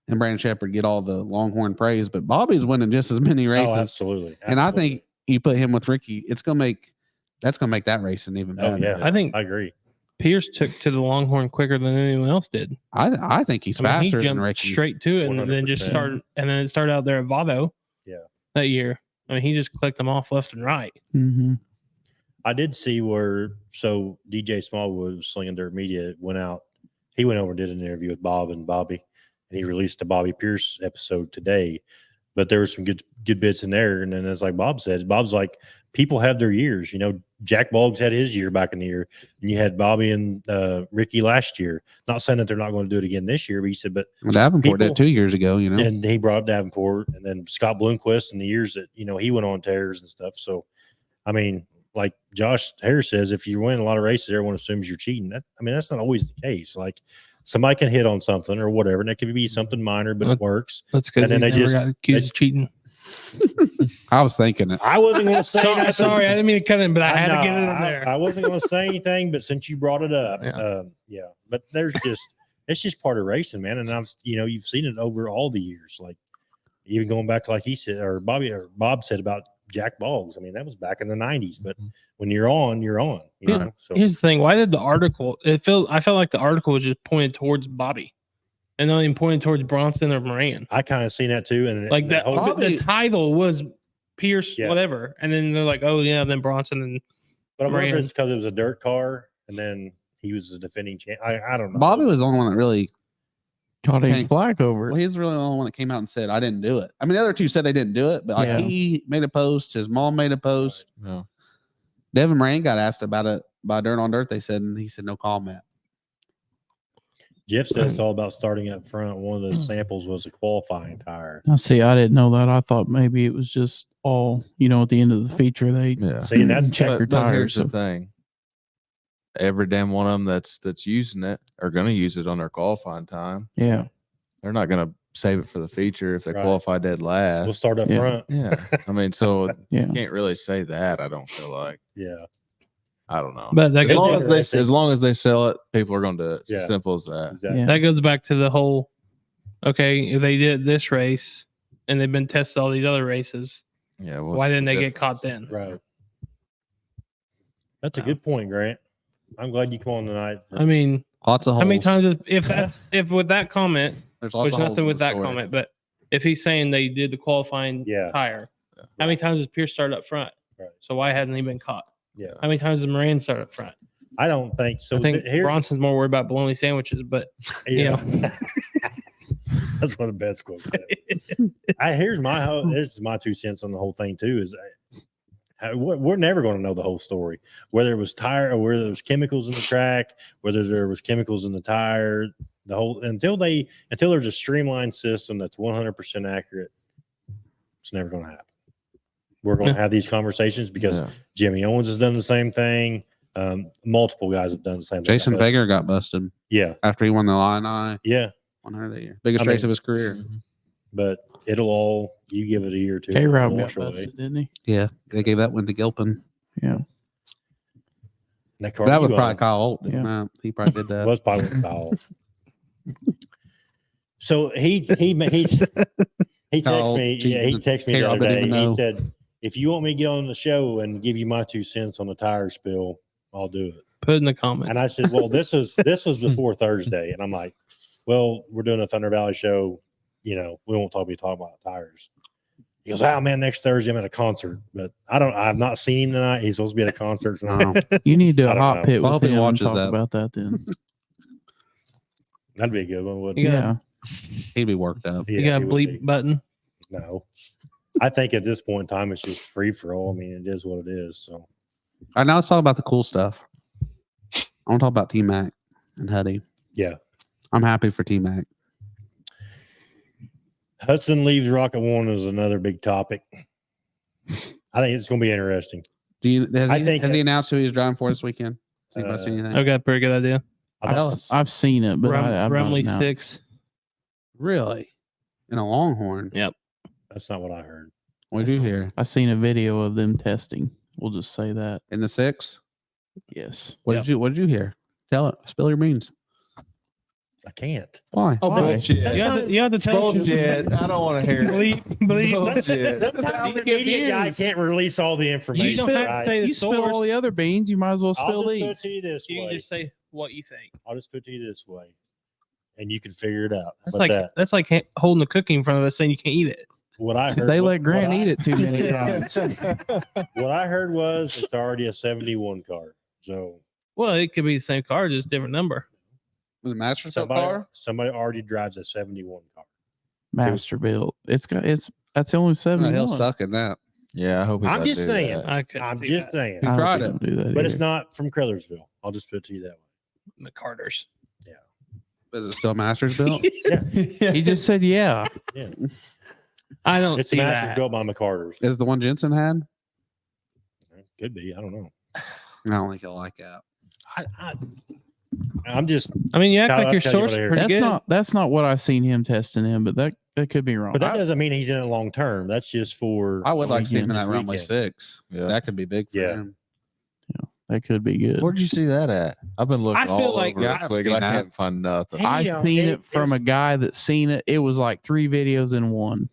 and Brandon Shepard get all the Longhorn praise, but Bobby's winning just as many races. Oh, absolutely. And I think you put him with Ricky, that's going to make that racing even Oh better. yeah. I think I agree. Pierce took to the Longhorn quicker than anyone else did. I think he's I mean, faster he than jumped Ricky. straight to it, and then just 100%. started. And then it started out there at Vado. Yeah. That year, I mean, he just clicked them off left and right. Mhm. I did see where DJ Smallwood of Slinging Dirt Media went out. He went over and did an interview with Bob and Bobby, and he released the Bobby Pierce episode today. But there were some good bits in there. And then, as like Bob says, Bob's like, people have their years. Jack Boggs had his year back in the year, and you had Bobby and Ricky last year. Not saying that they're not going to do it again this year, but he said, but Well, Davenport people- did 2 years ago, and he brought up Davenport and then Scott Bloomquist and the years that he went on tears and stuff. So, I mean, like Josh Harris says, if you win a lot of races, everyone assumes you're cheating. That's not always the case. Like somebody can hit on something or whatever, and it could be something minor, but it works. That's because And then he they never just- got accused of cheating. I was thinking it. I wasn't going to say Sorry, nothing. sorry, I didn't mean to cut in, but I had to know, get it in there. I wasn't going to say anything, but since you brought it up, Yeah. yeah. But it's just part of racing, man. And you've seen it over all the years. Like even going back to like he said, or Bob said about Jack Boggs. I mean, that was back in the '90s. But when you're on, you're on. So Here's the thing: why did the article? I felt like the article was just pointed towards Bobby, and not even pointed towards Bronson or Moran. I kind of seen that too. And Like that, whole, Bobby- the title was Pierce, Yeah. whatever. And then they're like, oh, yeah, then Bronson. And But I wonder if ran. it's because it was a dirt car and then he was the defending champ. I don't know. Bobby was the only one that really. Caught him Tank. flack over Well, it. he's really the only one that came out and said, "I didn't do it." I mean, the other two said they didn't do it, but like Yeah. he made a post. His mom made a post. Yeah. Devin Moran got asked about it by Dirt on Dirt. They said, and he said no comment. Jeff said it's all about starting up front. One of the samples was a qualifying tire. Now, see, I didn't know that. I thought maybe it was just all, at the end of the feature, they Yeah. See, and that's check your But tires. here's the So, thing. Every damn one of them that's using it are going to use it on their qualifying time. yeah. They're not going to save it for the feature if they Right. qualify dead last. we'll start up Yeah. front. Yeah. I mean, so Yeah. you can't really say that. I don't feel like. Yeah. I don't know. But that As goes, long back, as long as they sell it, people are going to do it. It's Yeah. as simple as that. Exactly. Yeah. that goes back to the whole, okay, if they did this race and they've been tested all these other races, Yeah. why didn't they get caught then? Right. That's a good point, Grant. I'm glad you come on tonight. I mean, Lots of holes. how many times if with that comment, There's lots there's of holes nothing in with the that story. comment, but if he's saying they did the qualifying Yeah. tire, how many times has Pierce started up front? Right. So why hadn't he been caught? Yeah. How many times did Moran start up front? I don't think so. I think Here's, Bronson's more worried about bologna sandwiches, but yeah. That's one of the best quotes. Here's my 2 cents on the whole thing too. Is we're never going to know the whole story, whether it was tire or whether there was chemicals in the track, whether there was chemicals in the tire. The whole until there's a streamlined system that's 100% accurate, it's never going to happen. We're going to have these conversations because Yeah. Jimmy Owens has done the same thing. Multiple guys have done the same thing. Jason Vega got busted Yeah, after he won the Line yeah, 100 a year, biggest I race mean- of his career. Mhm. but it'll all you give it a year or two. K it'll Rob got wash away. busted, didn't he? Yeah, they gave that one to Gilpin. Yeah. That, car That was you probably own Kyle Holt. Yeah. He probably did that. was probably with Kyle. So he texted Kyle me. cheating. Yeah, he texted me the K-Rob other didn't day. even know. He said, "If you want me to get on the show and give you my 2 cents on the tire spill, I'll do it." put in the comments. And I said, "Well, this was before Thursday," and I'm like, "Well, we're doing a Thunder Valley show. We won't talk about tires." He goes, "Oh man, next Thursday I'm at a concert, but I've not seen him tonight. He's supposed to be at a concert tonight. No. You need to do I a don't hot know. pit Well, I with hope he him and watches talk that. about that then. That'd be a good one, wouldn't You it?" gotta- Yeah. He'd be worked up. you Yeah, got a he would bleep be. button. No, I think at this point in time, it's just free for all. I mean, it is what it is. So All right, now let's talk about the cool stuff. I want to talk about T Mac and Huddy. yeah, I'm happy for T Mac. Hudson leaves Rocket One is another big topic. I think it's going to be interesting. Has he announced who he's driving for this weekend? Has anybody seen anything? I've got a pretty good idea. I've seen it, but I've not Rumley announced. 6. Really? In a Longhorn? Yep. That's not what I heard. What did you hear? I seen a video of them testing. We'll just say that. In the 6? Yes. What Yep. did you hear? Tell it. Spill your beans. I can't. Why? Oh, Why? bullshit. You have to tell Bullshit. I don't want to hear it. Bullshit. Sometimes the give media guy views. can't release all the information. You don't have to right? say the You spill all source. the other beans, you might as well I'll spill just put it these. to you this You way. can just say what you think. I'll just put it to you this way, and you can figure it out. That's But like that's like holding a cookie in front of us saying you can't eat it. what I heard. They what- let Grant what I- eat it too many times. What I heard was it's already a 71 car. So Well, it could be the same car, just different number. Was it Master's car? somebody already drives a 71 car. Master built. That's the only No, 71. he'll suck in that. Yeah, I hope he I'm does just do saying. that. I could I'm see just that. saying. Who I hope tried he it? don't do that But it's either. not from Crayersville. I'll just put it to you that way. The Carters. Is it still Master's built? He just said, yeah. I don't It's see a master's that. built by McCarters. Is the one Jensen had? Could be. I don't know. I don't think he'll like that. I'm just, I mean, you act Kyle, like your I'll tell you source what I is heard. pretty good. That's not what I seen him testing in, but that could be wrong. but that I- doesn't mean he's in it long term. That's just for. I would like to see him in This that Rumley weekend. 6. Yeah. That could be big for Yeah. him. that could be good. Where'd you see that at? I've been looking I feel all like- over Yeah, it I've quick seen and I that. can't find nothing. Hey, I've seen it from a guy that's seen it. It was like 3 videos in one.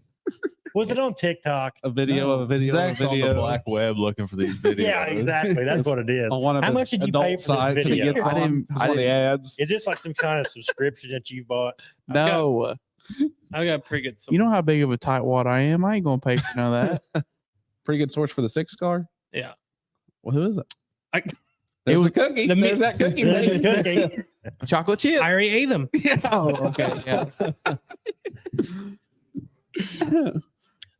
Was it on TikTok? A video No. of a video of a Zach's on video. the black web looking for these videos. Yeah, exactly. That's what it is. On one of How his much did you adult pay for this sites to video? get I on. didn't- I One of the didn't- ads. Is this like some kind of subscription that you bought? No. I got pretty good. You know how big of a tightwad I am? I ain't going to pay for none of that. pretty good source for the 6 car? Yeah. Well, who is it? I- There's was- a cookie. the There's me- that cookie. There's baby. the cookie. Chocolate chip. I already ate them. Oh, okay. Yeah.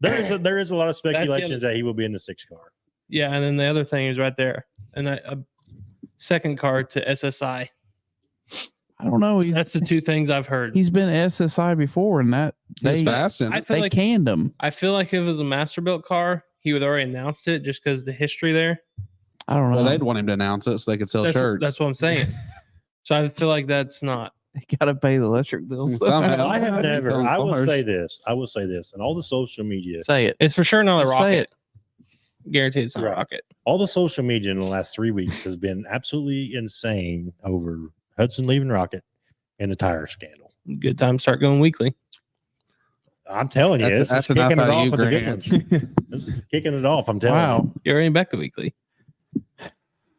There is a lot of the speculations that he will be in the 6 car. Yeah, and then the other thing is right there, and a second car to SSI. I don't know. That's the two things I've heard. He's been SSI before, and that He was they fast. And I feel they like canned him. I feel like if it was a master built car, he would already announced it just because the history there. I don't know. well, they'd want him to announce it so they could sell shirts. That's what I'm saying. So I feel like that's not. They gotta pay the electric bills. Somehow. I have never. Selling I will cars. say this. I will say this. And all the social media, Say it. It's for sure not a Just say rocket. Guaranteed it's not a Right. rocket. all the social media in the last 3 weeks has been absolutely insane over Hudson leaving Rocket and the tire scandal. Good time to start going weekly. I'm telling you, That's- this is that's enough kicking it out of off you, with the good Grant. ones. This is kicking it off. I'm telling you. Wow. You're already back to weekly.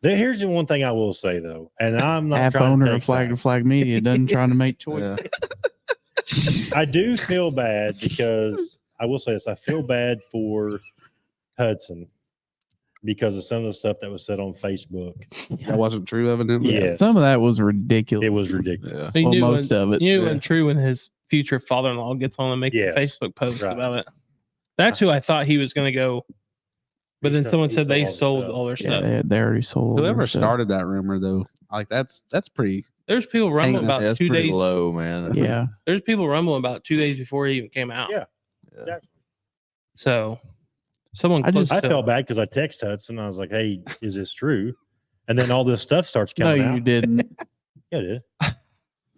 Here's the one thing I will say though, and I'm not Half trying owner to of take Flag to sides. Flag Media doesn't trying to make choices. Yeah. I do feel bad because I will say this. I feel bad for Hudson because of some of the stuff that was said on Facebook. That wasn't true, evidently. Yeah. Some of that was ridiculous. It was ridiculous. Yeah. So you Well, knew most of it. You knew Yeah. when true when his future father-in-law gets on and makes Yes. a Facebook post Right. about it. That's who I thought he was going to go. But then He someone sold said they all their sold stuff. all their Yeah, stuff. they already sold. all Whoever their stuff. started that rumor, though, like that's pretty. There's people rumbling Hang on, about That's 2 pretty days. low, man. Yeah. There's people rumbling about 2 days before he even came out. Yeah. Yeah. So someone I close just- I to- felt bad because I texted Hudson. I was like, "Hey, is this true?" And then all this stuff starts No, coming you out. didn't. Yeah, it did.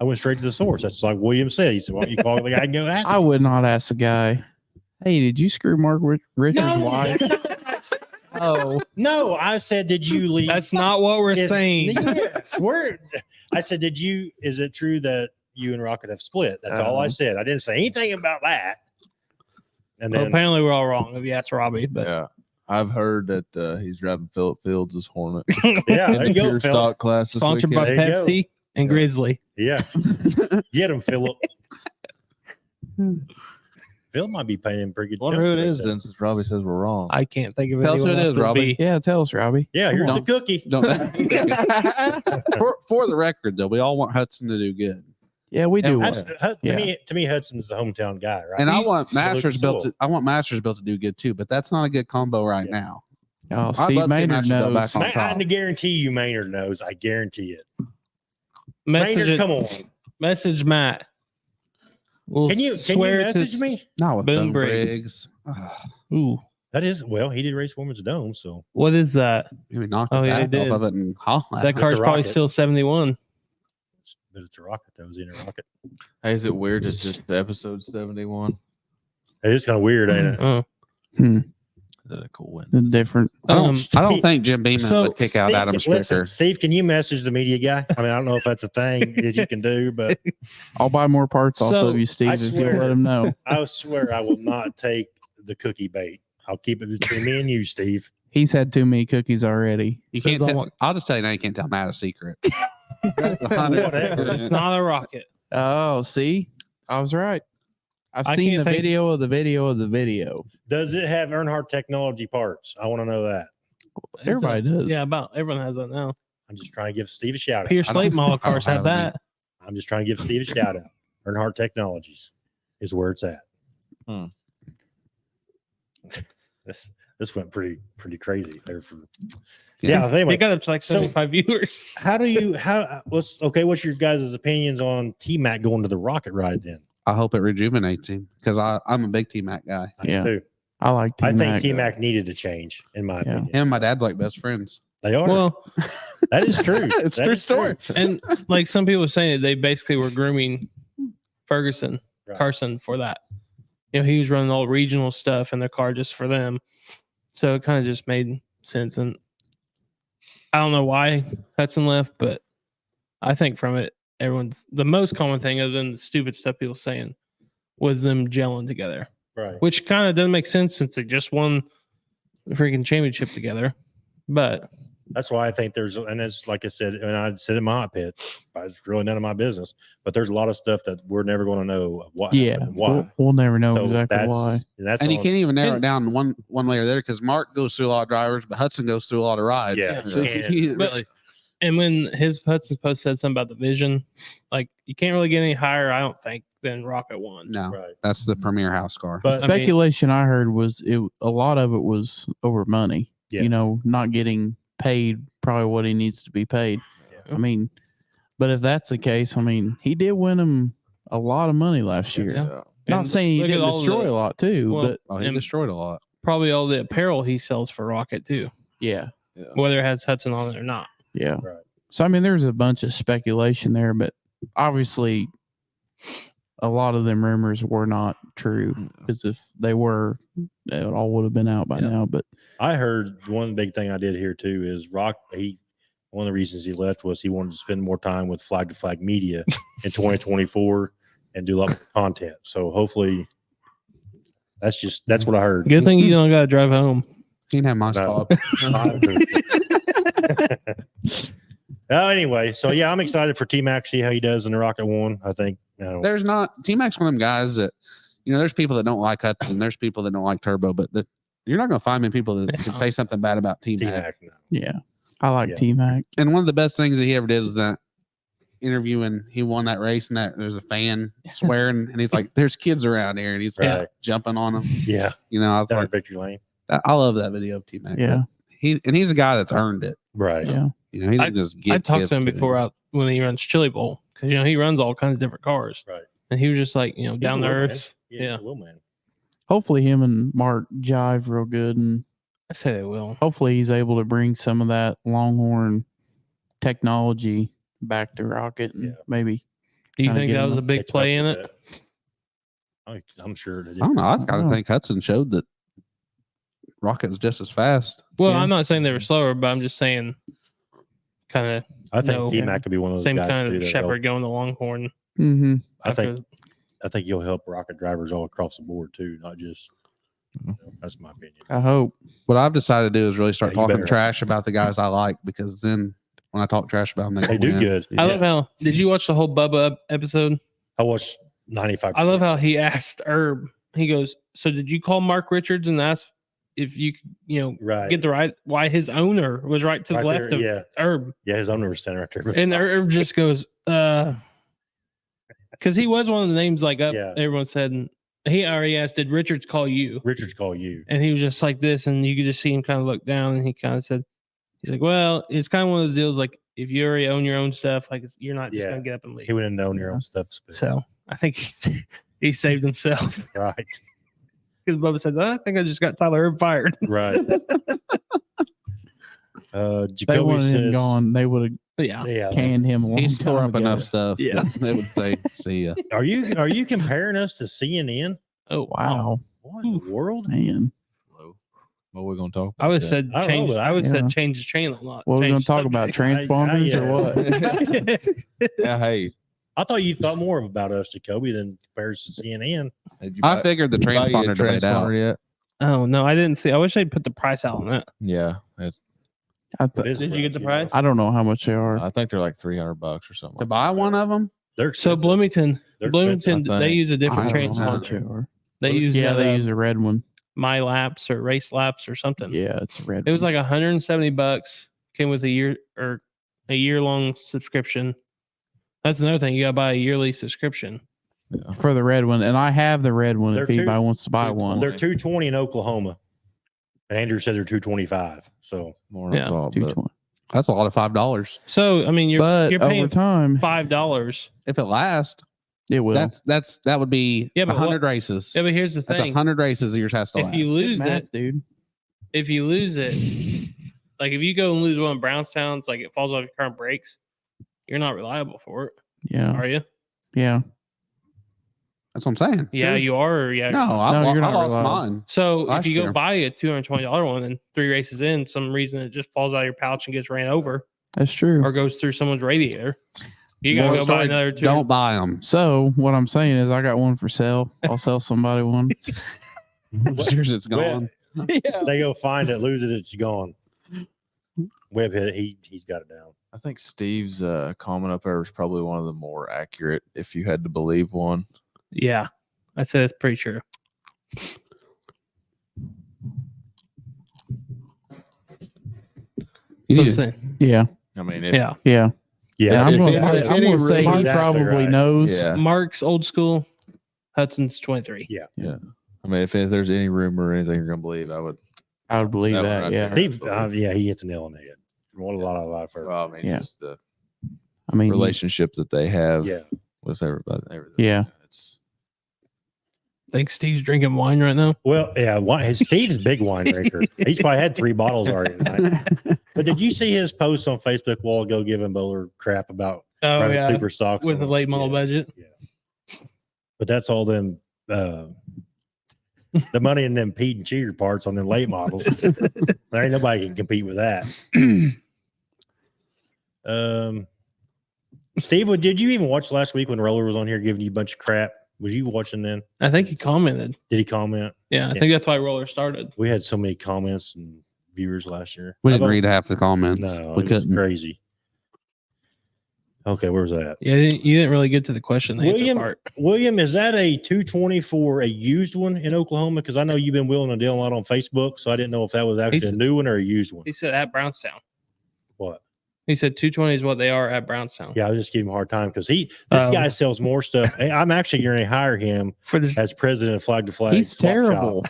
I went straight to the source. That's like William said. He said, "Why don't you call the guy and go ask?" I would not ask the guy. Hey, did you screw Mark Richards' No, wife? Oh, no, I said, "Did you leave?" That's not what we're Is- saying. Yes, I said, "Did you? Is it true that you and Rocket have split?" That's all I said. I didn't say anything about that. And Well, then apparently we're all wrong if you ask Robbie. But Yeah. I've heard that he's driving Philip Fields' Hornet yeah, in there the you go, pure Phil. stock class this sponsored by weekend. There you go. Pepsi and Yeah. Grizzly. Yeah, get him, Philip. Phil might be paying him pretty good. Wonder who it chunk is right then, since Robbie says we're wrong. I can't think of Tell us anyone who it else is, would Robbie. be. yeah. Tell us, Robbie. there. Yeah, here's the Don't- cookie. Don't. for the record, though, we all want Hudson to do good, Yeah, we do. And That's, want- to me, Hudson's the hometown guy, right? and I He- want Lucas Mastersville Oil. to. I want Mastersville to do good too, but that's not a good combo right Yeah. now. Oh, I'd Steve love to see Maynard Mastersville knows. back on Man, I top. guarantee you, Maynard knows. I guarantee it. Message Maynard, it- come on. Message Matt. We'll Can you swear to message me? Not with Boom Boom Briggs. Briggs. Ooh, That is well. He did race Women's Dome, so what is that? Maybe knock Oh, the yeah, he back off did. of it and holla. That car's a probably rocket. still 71. but it's a rocket. That was in a rocket. Hey, is it weird it's just episode 71? It is kind of weird, ain't it? Is that a cool win? Different. I don't Steve- think Jim Beeman so- would kick out Steve, Adam listen, Stricker. Steve, can you message the media guy? I mean, I don't know if that's a thing that you can do, but I'll buy more parts off So, of you, Steve, I if you swear- let him know. I swear I will not take the cookie bait. I'll keep it between me and you, Steve. He's had too many cookies already. You can't Depends on tell, what- I'll just tell you now, you can't tell Matt a secret. That's 100%. Whatever. It's not a rocket. Oh, see, I was right. I've I seen can't the think- video of the video of the video. Does it have Earnhardt Technology parts? I want to know that. Everybody does. Yeah, about everyone has that now. I'm just trying to give Steve a shout out. Pierce I don't- late model I don't cars have have any. that. I'm just trying to give Steve a shout out. Earnhardt Technologies is where it's at. Hmm. This went pretty crazy there for yeah. They Anyway, got up to like So- 75 viewers. what's your guys' opinions on T Mac going to the rocket ride then? I hope it rejuvenates him because I'm a big T Mac guy. I do Yeah. too. I like I think T-Mac. T Mac needed a change, in my Yeah. opinion. Him and my dad's like best friends. They are. Well, that is true. It's That true is story. and like some people were saying, they basically were grooming Ferguson, Right. Carson for that. You know, he was running all regional stuff in their car just for them. So it kind of just made sense. And I don't know why Hudson left, but I think from it, the most common thing, other than the stupid stuff people saying, was them gelling together, Right. which kind of doesn't make sense since they just won the freaking championship together. But That's why I think and it's like I said, and I said in my hot pit, it's really none of my business. But there's a lot of stuff that we're never going to know what Yeah, happened and why. we'll never know So exactly why. That's And you all- can't even narrow it and- down one way or the other because Mark goes through a lot of drivers, but Hudson goes through a lot of rides. Yeah, So you can't. you But- really. And when his Hudson's post said something about the vision, like you can't really get any higher, I don't think, than Rocket One. No, Right. that's the premier house car. But I mean- Speculation I heard was a lot of it was over money. Yeah. You know, not getting paid probably what he needs to be paid. Yeah. I mean, but if that's the case, I mean, he did win him a lot of money last year. Yeah. Not And saying he look at didn't all destroy the- a lot too, well, but Oh, he and destroyed a lot. probably all the apparel he sells for Rocket too, yeah, whether it has Hudson on it or not. yeah. Right. So I mean, there's a bunch of speculation there, but obviously, a lot of them rumors were not true because if they were, it all would have been out by Yeah. now. But I heard one big thing I did hear too is one of the reasons he left was he wanted to spend more time with Flag to Flag Media in 2024 and do a lot more content. So hopefully that's what I heard. Good thing you don't got to drive home. He didn't have my No. spot. Anyway, so yeah, I'm excited for T-Mac, see how he does in the Rocket One. I think There's not T-Mac's one of them guys that, there's people that don't like Hudson, there's people that don't like Turbo, but you're not going to find many people that can say something bad about T-Mac. T-Mac. No. yeah, I like Yeah. T-Mac. And one of the best things that he ever did was that interview when he won that race and that there's a fan swearing and he's like, "There's kids around here," and he's Right. jumping on them. Yeah, I was down like, at Victory Lane. I love that video of T-Mac. Yeah, He's a guy that's earned it. Right. yeah. He didn't just get. I talked to him gifted. before when he runs Chili Bowl because he runs all kinds of different cars. Right. And he was just like He's down a to little man. earth. Yeah, Yeah. he's a little man. Hopefully, him and Mark jive real good, and I say they will. hopefully, he's able to bring some of that Longhorn technology back to Rocket, and Yeah. maybe. Do you Kinda think get that him was a up. big play in it? I'm sure. I don't know. I kind Oh. of think Hudson showed that Rocket was just as fast. Well, Yeah. I'm not saying they were slower, but I'm just saying kind of I think No. T-Mac could be one of those same guys kind too of that shepherd going to Longhorn. Mm-hmm. I think you'll help Rocket drivers all across the board too, not just. That's my opinion. I hope. What I've decided to do is really start Yeah, you talking better. trash about the guys I like because then when I talk trash about them, They do win. good. I love how. Did you watch the whole Bubba episode? I watched 95. I love how he asked Herb. He goes, "So did you call Mark Richards and ask if you could, right. get the right? Why his owner was right to the Right left there, of yeah. Herb?" Yeah, his owner was standing right there. And Herb just goes, because he was one of the names like up. Yeah. Everyone said, and he already asked, "Did Richards call you?" Richards call you. And he was just like this, and you could just see him kind of look down, and he kind of said, "He's like, well, it's kind of one of those deals like if you already own your own stuff, like you're not just Yeah. gonna get up and leave." He wouldn't have known your own stuff. So I think he saved himself Right. because Bubba said, "I think I just got Tyler Herb fired." Right. They Jacoby wanted him says, gone. They would Yeah. have Yeah. canned him a long He's tore time up ago. enough stuff. Yeah. that They would say, "See ya." Are you comparing us to CNN? Oh Wow, What in the world? man. Hello. What are we going to talk about? I would then? said I don't know, change. but I would yeah. said change the channel, not. What are we going change to talk about? subject. Transponders yeah. or what? Yeah, hey, I thought you thought more about us, Jacoby, than compares to CNN. did you I buy- figured the did you buy your transponder debate out. transponder yet? Oh no, I didn't see. I wish they'd put the price out on that. Yeah, it's, What is Did you get the know? price? I don't know how much they are. I think they're like $300 or something. To like buy that. one of them, They're So expensive. Bloomington, They're Bloomington, expensive, I they think. use a I different don't know how much transponder. they are. They use Yeah, they use a red one. My Laps or Race Laps or something. Yeah, it's a red. It was one. like $170. Came with a year long subscription. That's another thing. You gotta buy a yearly subscription. Yeah. for the red one, and I have the red one. They're If anybody two- wants to buy one, They're 220 in Oklahoma. And Andrew said they're 225. So More than I Yeah. thought, but 220. that's a lot of $5 So I mean, you're But you're over paying time, $5. if it lasts. it will. That would be Yeah, but 100 races. Yeah, but here's the That's thing: 100 races yours has to if last. you lose Good math, it, dude. if you lose it, like if you go and lose one in Brownstown, it's like it falls off your car and breaks. You're not reliable for it, Yeah, are you? yeah. That's what I'm saying. Yeah, Sure. you are. Or yeah. No, No, I you're not lost reliable. mine. So if last you go year. buy a $220 one and 3 races in, some reason it just falls out of your pouch and gets ran over That's true. or goes through someone's radiator, you gotta Moral go buy story, another two. Don't buy them. So what I'm saying is, I got one for sale. I'll sell somebody one. Yours, it's Well, gone. yeah. they go find it, lose it, it's gone. Webb, he's got it down. I think Steve's comment up there was probably one of the more accurate, if you had to believe one. Yeah, I'd say that's pretty true. You I'm need to- saying. Yeah. I mean, Yeah. Yeah. Yeah, I'm if going any- to if any say he rumor- probably Exactly right. knows. yeah. Mark's old school. Hudson's 23. Yeah. I mean, if there's any rumor or anything you're gonna believe, I would. I would believe That one that. right Yeah. there. Steve, he hits a nail on the head. From what a lot of I've heard. Well, I mean, Yeah. just the I mean, relationship that they have Yeah. with everybody. Yeah. It's Think Steve's drinking wine right now? Well, yeah, Steve's a big wine drinker. He's probably had 3 bottles already tonight. But did you see his post on Facebook a while ago giving Bowler crap about Oh, running yeah. super stocks With on the him? late model Yeah. budget. But that's all them the money in them Pete and cheater parts on them late models. There ain't nobody can compete with that. Steve, did you even watch last week when Roller was on here giving you a bunch of crap? Was you watching then? I think he commented. Did he comment? Yeah, I think that's why Roller started. We had so many comments and viewers last year. We How didn't about- read half the comments. No, we it was couldn't. crazy. Okay, where's that? Yeah, you didn't really get to the question and answer William, part. William, is that a 220 for a used one in Oklahoma? Because I know you've been willing to deal a lot on Facebook, so I didn't know if that was actually He's- a new one or a used one. He said at Brownstown. What? He said 220 is what they are at Brownstown. Yeah, I was just giving him a hard time because this Oh. guy sells more stuff. Hey, I'm actually going to hire him For this, as president of Flag to Flag. He's Swap Shop. terrible.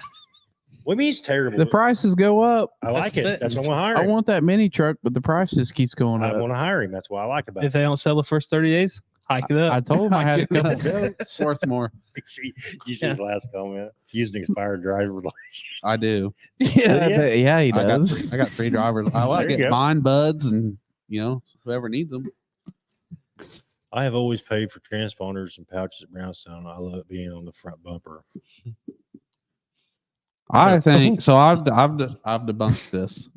What do you mean he's terrible? The prices go up. I like That's it. it. That's why I want to hire I him. want that mini truck, but the price just keeps going I up. want to hire him. That's what I like about if they don't sell the first 30 days, hike it I up. told him I had a couple It's goats. worth more. it. See, you see his last comment? Using expired driver license. I do. Yeah, Yeah. yeah, he I does. got 3 drivers. I like There you it. go. Mine, buds, and whoever needs them. I have always paid for transponders and pouches at Brownstown. I love being on the front bumper. I think so. I've debunked this.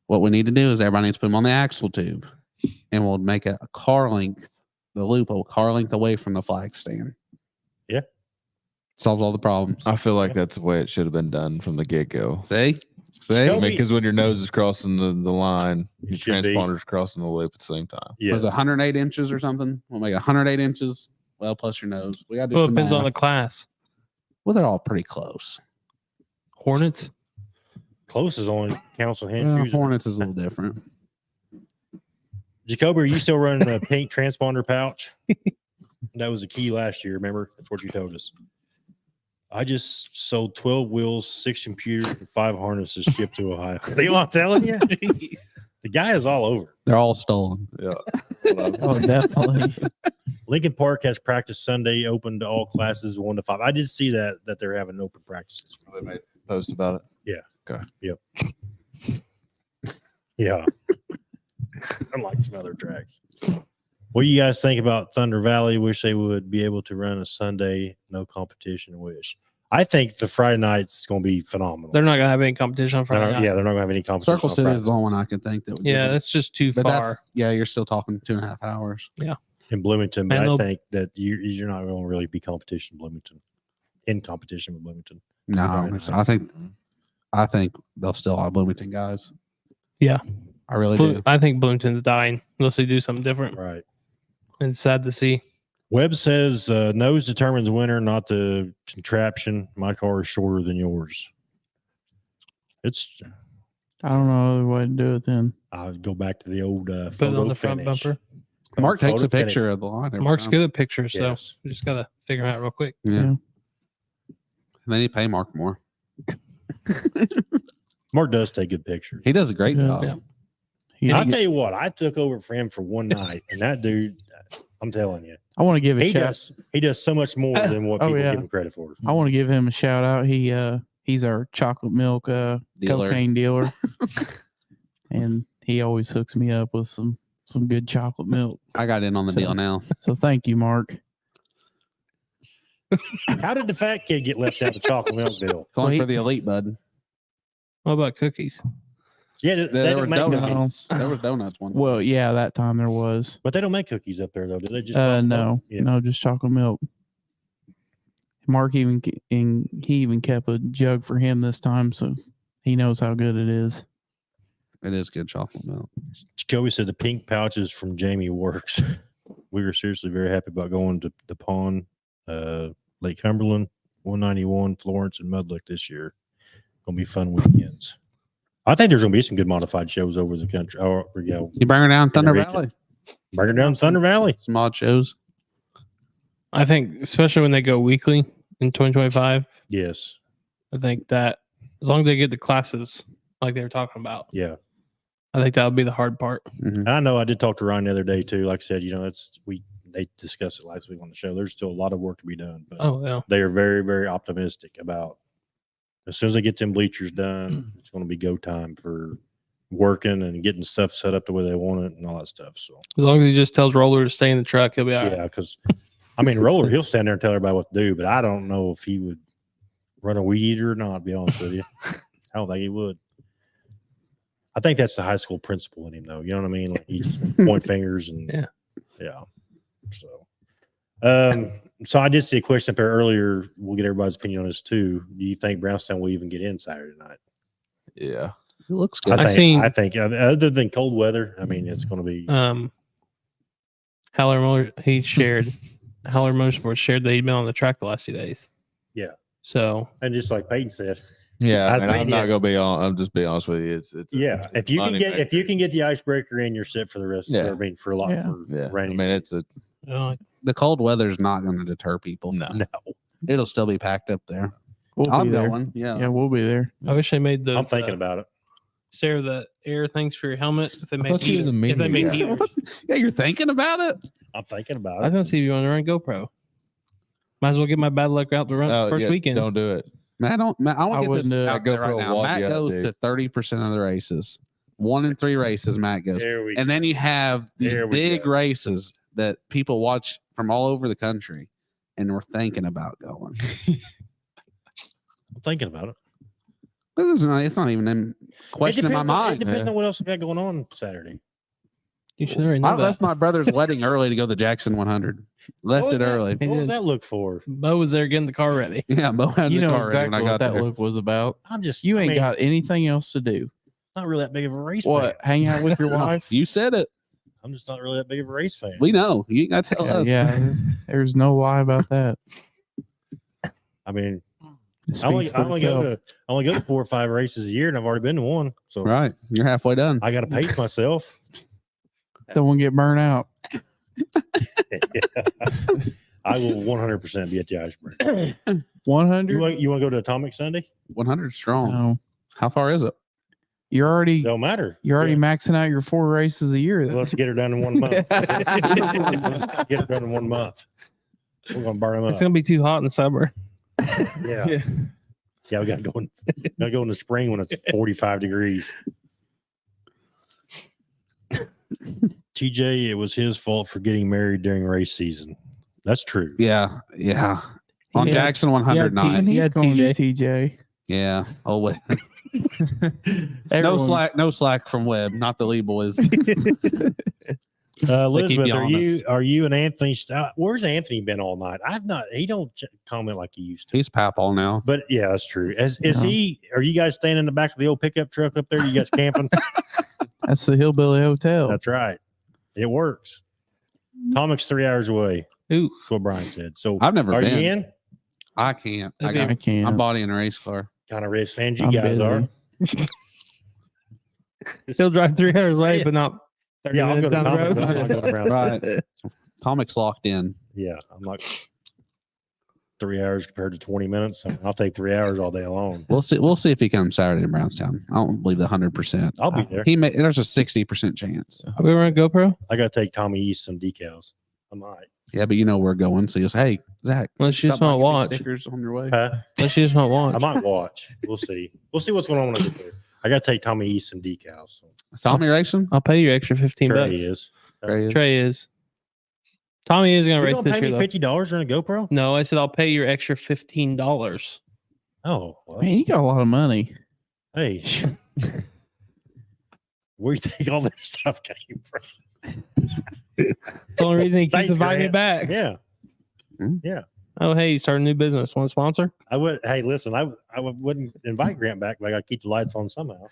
What we need to do is everybody needs to put them on the axle tube, and we'll make it a car length, the loop a car length away from the flag stand. Yeah. Solves all the problems. I feel like that's the way it should have been done from the get go. See, I Show mean, me- because when your nose is crossing the line, your should be. transponder's crossing the loop at the same time. Yeah. was it 108 inches or something? We'll make 108 inches. Well, plus your nose. We got to do Well, it some depends on the math. class. Well, they're all pretty close. Hornets. Close is only council hand Well, shoes. Hornets is a little different. Jacoby, are you still running a pink transponder pouch? That was the key last year. Remember? That's what you told us. I just sold 12 wheels, 6 computers, and 5 harnesses shipped to Ohio. See what I'm telling you? Jeez. The guy is all over. They're all stolen. Yeah. Oh, definitely. Lincoln Park has practice Sunday open to all classes 1 to 5. I did see that they're having open practices. They made a post about it. Yeah. Unlike some other tracks. What do you guys think about Thunder Valley? Wish they would be able to run a Sunday, no competition. Wish. I think the Friday night's going to be phenomenal. They're not going to have any competition on Friday night. Yeah, they're not going to have any competition. Circle on City Friday. is the only one I can think that would. Yeah, give it. that's just too But that's- far. Yeah, you're still talking 2.5 hours. in Bloomington, but And I they'll- think that you're not going to really be competition in Bloomington. In competition with Bloomington. No, I Right. don't think so. I think they'll still have Bloomington guys. Yeah. I really do. I think Bloomington's dying unless they do something different. Right. It's sad to see. Webb says nose determines winner, not the contraption. My car is shorter than yours. It's. I don't know other way to do it then. I'll go back to the old Put it photo on the front finish. bumper. Mark takes Photo a finish. picture of the line. every Mark's time. good at pictures, so Yes. we just got to figure them out real quick. Yeah. They need to pay Mark more. Mark does take good pictures. He does a great Yeah. job. Yeah. He- I'll tell you what, I took over for him for one night, and that dude, I'm telling you, I want to give a he shout. does so much more than what Oh, people yeah. give him credit for. I want to give him a shout out. He's our chocolate milk Dealer. cocaine dealer, and he always hooks me up with some good chocolate milk. I got in on the So- deal now. So thank you, Mark. How did the fat kid get left out of the chocolate milk deal? It's only Well, he- for the elite, bud. What about cookies? Yeah, they There were don't make donuts. cookies. There was donuts one. Well, yeah, that time there was. But they don't make cookies up there, though. Do they just? chocolate No, milk? Yeah. no, just chocolate milk. Mark he even kept a jug for him this time, so he knows how good it is. It is good chocolate milk. Jacoby said the pink pouches from Jamie works. We were seriously very happy about going to the pond, Lake Cumberland, 191, Florence, and Mudlick this year. Gonna be fun weekends. I think there's gonna be some good modified shows over the country. Or You bring her down Thunder region. Valley. Bring her down Thunder Valley. Some odd shows. I think, especially when they go weekly in 2025, Yes. I think that as long as they get the classes like they were talking about, Yeah. I think that would be the hard part. Mhm. I know. I did talk to Ryan the other day too. Like I said, they discussed it last week on the show. There's still a lot of work to be done, but Oh, yeah. they are very, very optimistic about as soon as they get them bleachers done, it's going to be go time for working and getting stuff set up the way they want it and all that stuff. So As long as he just tells Roller to stay in the truck, he'll be all right. yeah, because I mean, Roller, he'll stand there and tell everybody what to do, but I don't know if he would run a weed eater or not. To be honest with you, I don't think he would. I think that's the high school principal in him, though. You know what I mean? Like he just point fingers and yeah. So I did see a question up there earlier. We'll get everybody's opinion on this too. Do you think Brownstown will even get in Saturday night? Yeah. It looks good. I think other than cold weather, I mean, it's going to be. Haller Motorsports shared that he'd been on the track the last 2 days. Yeah. So And just like Peyton said, Yeah. I And think I'm not gonna be on. I'm just being honest with you. It's yeah, if you can get the icebreaker in, you're set for the rest. Yeah. I mean, for a lot Yeah. for yeah. I rainy. mean, it's a The cold weather's not going to deter people. no. no. It'll still be packed up there. We'll I'm be there. going. Yeah. Yeah, we'll be there. I wish they made the. I'm thinking about it. Stare the air things for your helmet. If they make thought you were the if they make media heaters. Yeah, you're thinking about it? I'm thinking about I it. was gonna see if you want to run GoPro. Might as well get my bad luck out the run Oh, first yeah, weekend. Don't do it. Matt, I want I to get wouldn't this do it. out there right GoPro now. log Matt you out, goes dude. to 30% of the races. 1 in 3 races, Matt goes. There we And then you have these There we big go. races that people watch from all over the country, and we're thinking about going. I'm thinking about it. It's not even in question in my mind. It depends on what else we got going on Saturday. You should already know I that. left my brother's wedding early to go to Jackson 100. Left What it was that? early. What does that look for? Bo was there getting the car ready. Yeah, Bo had You the know car ready when exactly I what got that there. look was about. I'm just. You I ain't mean, got anything else to do. not really that big of a race What? fan. Hang out with your wife? You said it. I'm just not really that big of a race fan. We know. You ain't got to tell Yeah, us. yeah, there's no lie about that. I mean, It I only, speaks I for only go itself. to I only go to 4 or 5 races a year, and I've already been to one. So Right. You're halfway done. I got to pace myself. Don't want to get burnt out. I will 100% be at the icebreaker. 100? You want to go to Atomic Sunday? 100 strong. No. How far is it? You're already Don't matter. you're already Yeah. maxing out your 4 races a year. Well, let's get her done in 1 month. Get her done in 1 month. We're gonna burn them It's up. gonna be too hot in the summer. Yeah. Yeah, we gotta go in the spring when it's 45 degrees. TJ, it was his fault for getting married during race season. That's true. Yeah. Yeah. On Yeah. Jackson 100 Yeah, night. And he's Yeah, going to TJ. TJ. Yeah. Oh, wait. No Everyone- slack. No slack from Webb. Not the Lee boys. Elizabeth, you are you and Anthony? Where's Anthony been all night? I've not. He don't comment like he used to. He's Papal now. But yeah, that's true. Is Yeah. he? Are you guys staying in the back of the old pickup truck up there? You guys camping? That's the Hillbilly Hotel. That's right. It works. Tomic's 3 hours away. Ooh, That's what Brian said. So I've never are been. you in? I can't. Okay. I can't. I'm bodying a race car. Kind of race fans you I'm guys busy. are. he'll drive 3 hours late, but not 30 Yeah, I'll minutes go to down the Tomic, road. but I'm not going to Brownstown. Right. Tomic's locked in. Yeah, I'm like 3 hours compared to 20 minutes. I'll take 3 hours all day long. We'll see. We'll see if he comes Saturday to Brownstown. I don't believe the 100%. I'll be there. There's a 60% chance. Are we running GoPro? I got to take Tommy East some decals. I might. Yeah, but you know we're going. So you'll say, hey, Zach, Unless you just stop by want and to get me watch. stickers on your way. Huh? Unless you just want to watch. I might watch. We'll see. We'll see what's going on when I get there. I got to take Tommy East some decals. So. Tommy racing? I'll pay you extra 15 Trey bucks. is. Trey is. Tommy is gonna You race gonna this pay year me though. $50 on a GoPro? No, I said I'll pay your extra $15. Oh, well, Man, you got a lot of money. hey. Where you think all this stuff came from? That's the only reason he keeps Thanks, inviting me Grant. back. Yeah. Oh, hey, you started a new business. Want a sponsor? I would. Hey, listen, I wouldn't invite Grant back, but I got to keep the lights on somehow.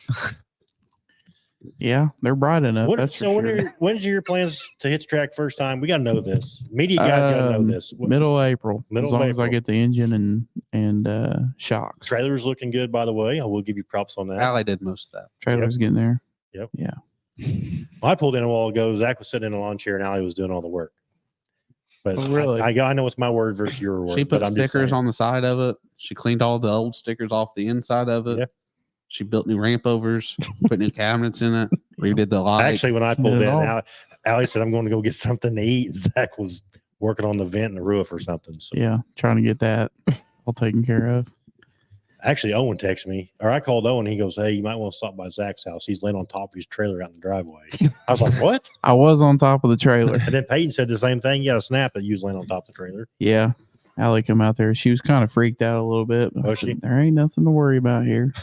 Yeah, they're bright enough. That's for sure. When's your plans to hit the track first time? We got to know this. Media guys got to know this. Middle of April. Middle as of long as I April. get the engine and shocks. Trailer's looking good, by the way. I will give you props on that. Allie did most of that. Trailer's getting there. Yep. Yeah. When I pulled in a while ago, Zach was sitting in a lawn chair and Allie was doing all the work. But Oh, really? I know it's my word versus your word. She put but I'm just stickers saying. on the side of it. She cleaned all the old stickers off the inside of it. Yeah. She built new ramp overs, put new cabinets in it, redid the light. Actually, when I pulled Did in, it all. Allie said, I'm going to go get something to eat. Zach was working on the vent and the roof or something. So Yeah. Trying to get that all taken care of. actually, Owen texted me, or I called Owen. He goes, "Hey, you might want to stop by Zach's house. He's laying on top of his trailer out in the driveway." I was like, "What?" I was on top of the trailer. And then Peyton said the same thing. You got a snap that you was laying on top of the trailer. Yeah. Allie come out there. She was kind of freaked out a little bit. But I Was said, she? there ain't nothing to worry about here.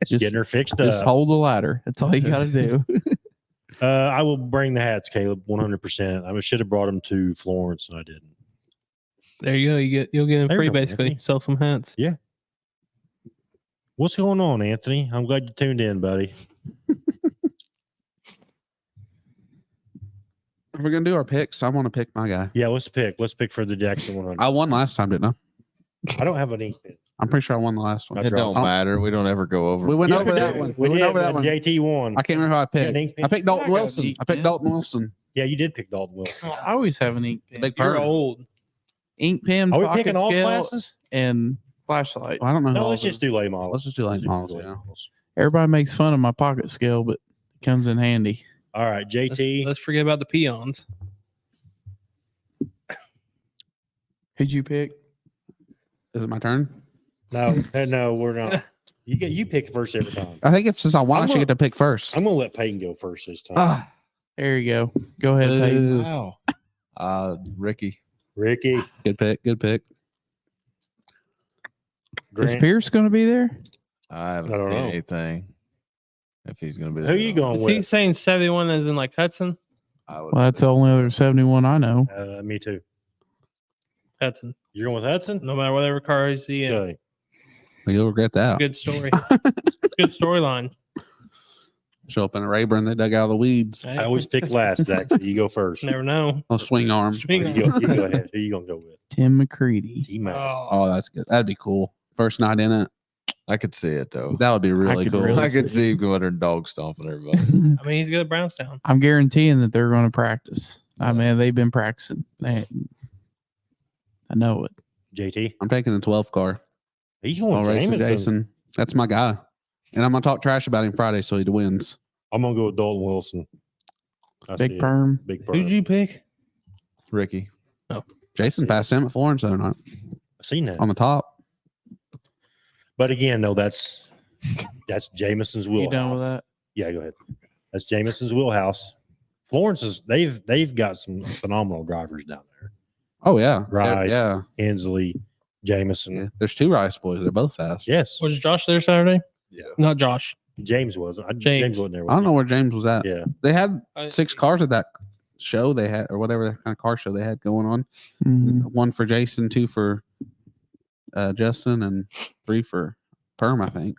Just getting her fixed Just up. hold the ladder. That's all you got to do. I will bring the hats, Caleb, 100%. I should have brought them to Florence, and I didn't. There you go. You'll get them There's free a basically. Anthony. Sell some hats. What's going on, Anthony? I'm glad you tuned in, buddy. If we're gonna do our picks, I want to pick my guy. Yeah, let's pick. Let's pick for the Jackson 100. I won last time, didn't I? I don't have an ink pen. I'm pretty sure I won the last one. I It dropped don't it. matter. We don't ever go over. We went Yes, over we that did. one. We We went did, over that but one. JT won. I can't remember who I Yeah, picked. an ink pen. I picked Dalton I got an Wilson. ink I picked pen. Dalton Wilson. Yeah, you did pick Dalton Wilson. I always have an ink pen. Big You're perm. old. Ink pen, Are we pocket picking all scale, classes? and flashlight. Well, I don't know. who No, all let's the- just do late models. Let's just do late models. late Yeah. models. Everybody makes fun of my pocket scale, but it comes in handy. All right, JT. Let's forget about the peons. Who'd you pick? Is it my turn? No, we're not. You pick first every time. I think it's since I won, I'm I should gonna- get to pick first. I'm gonna let Peyton go first this time. There you go. Go ahead, Peyton. Wow. Ricky. Ricky, Good pick. Good pick. Is Grant, Pierce going to be there? I haven't I don't seen know. anything. If he's gonna be who there. you going Is he with? saying 71 as in like Hudson? I would Well, that's the only other 71 I know. Me too. Hudson. You're going with Hudson? No matter whatever car he's in. Okay. You'll regret that. Good story. Good storyline. Show up in a Rayburn, they dug out of the weeds. Hey, I always pick last, Zach. So you go first. never know. A swing arm. Swing You on. go ahead. Who you gonna go with? Tim McCready. T-Mac. Oh, that's good. That'd be cool. First night in it. I could see it though. That would be really could cool. really- I could see him going there dog stomping everybody. I mean, he's good at Brownstown. I'm guaranteeing that they're going to practice. I mean, they've been practicing. I know it. JT. I'm taking the 12 car. He's I'll going race with Jameson. Jason. That's my guy. And I'm gonna talk trash about him Friday so he wins. I'm gonna go with Dalton Wilson. That's Big it. perm. Big perm. Who'd you pick? Ricky. Jason passed him at Florence the other night I've seen that. on the top. But again, though, that's Jameson's wheelhouse. You done with that? Yeah, go ahead. That's Jameson's wheelhouse. Florence is they've got some phenomenal drivers down there. Oh yeah. Rice. Yeah. Hensley, Jameson. Yeah. There's two Rice boys. They're both fast. Yes. Was Josh there Saturday? Yeah. Not Josh. James wasn't. James. James wasn't there. I don't know where James was at. Yeah. They had I- 6 cars at that show they had, or whatever kind of car show they had going on. Mhm. 1 for Jason, 2 for Justin, and 3 for Perm, I think.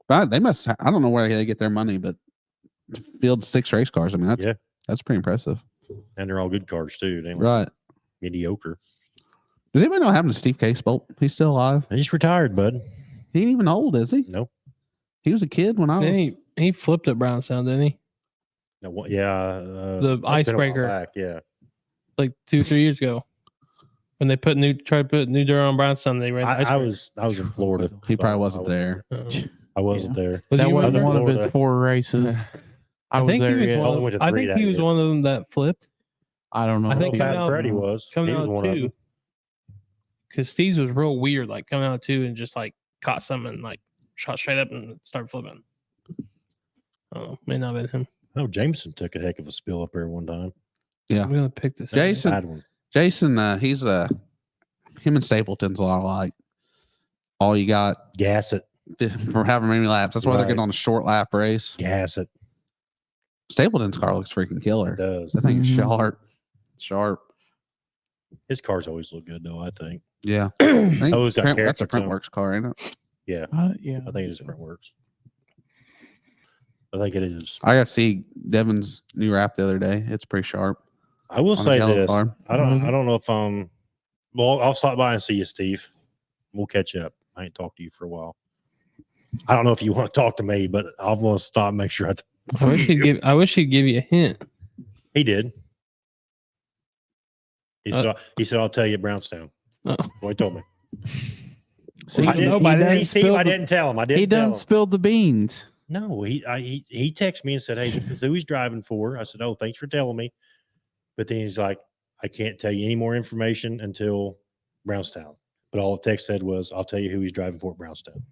But they must. I don't know where they get their money, but to field 6 race cars. I mean, that's pretty impressive, And they're all good cars too. They ain't right? mediocre. Does anybody know what happened to Steve Casebolt? He's still alive. He's retired, bud. He ain't even old, is he? Nope. He was a kid when I was. He flipped at Brownstown, didn't he? No, yeah. The that's been a while icebreaker. back, yeah. Like 2-3 years ago. When they tried to put new dirt on Brownstown, they ran the I icebreaker. was in Florida. He so probably wasn't there. I wasn't there. Was That he wasn't there? one of Florida. his 4 races. I was think he there was yet. one Only of went them- to I 3 think that he was year. one of them that flipped. I don't know. I I think think coming Fast out- Freddy was. Coming He was out one of too. them. Because Steve's was real weird, like coming out too and just like caught something and like shot straight up and started flipping. Oh, may not have been him. No, Jameson took a heck of a spill up there one time. Yeah. I'm gonna pick this. Jason- Bad one. Jason, he's him and Stapleton's a lot alike. All you got Gas it. for however many laps. That's why they're Right. getting on a short lap race. Gas it. Stapleton's car looks freaking It killer. does. That thing is Mhm. sharp. Sharp. His cars always look good though, I think. Yeah. I think Oh, it's got that's a character to 'em. Printworks car, ain't it? Yeah. Yeah. I think it is Printworks. I think it is. I got to see Devin's new wrap the other day. It's pretty sharp. I will On a say yellow this. car. I don't know if well, I'll stop by and see you, Steve. We'll catch up. I ain't talked to you for a while. I don't know if you want to talk to me, but I'm gonna stop and make sure I wish he'd give you a hint. He did. He said I'll tell you at Brownstown. Oh. Well, he told me. See, I didn't know, but I didn't tell him. I didn't He tell done him. spilled the beans. No, he texted me and said, "Hey, this is who he's driving for." I said, "Oh, thanks for telling me." But then he's like, "I can't tell you any more information until Brownstown." But all the text said was, "I'll tell you who he's driving for at Brownstown."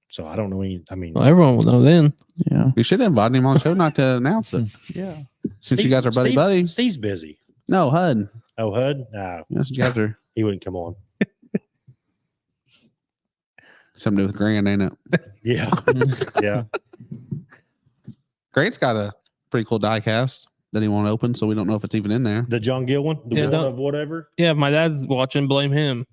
So I don't know any. I mean, Well, everyone will know then. Yeah. You should invite him on the show not to announce it. Yeah. Since you guys are buddy. Steve's busy. No, HUD. Oh, HUD? No, Yes, you guys are he wouldn't come on. something to do with Grant, ain't it? Yeah, yeah. Grant's got a pretty cool die cast that he won't open, so we don't know if it's even in there. The John Gill one, the Yeah, one don't- of whatever. Yeah, if my dad's watching, blame him.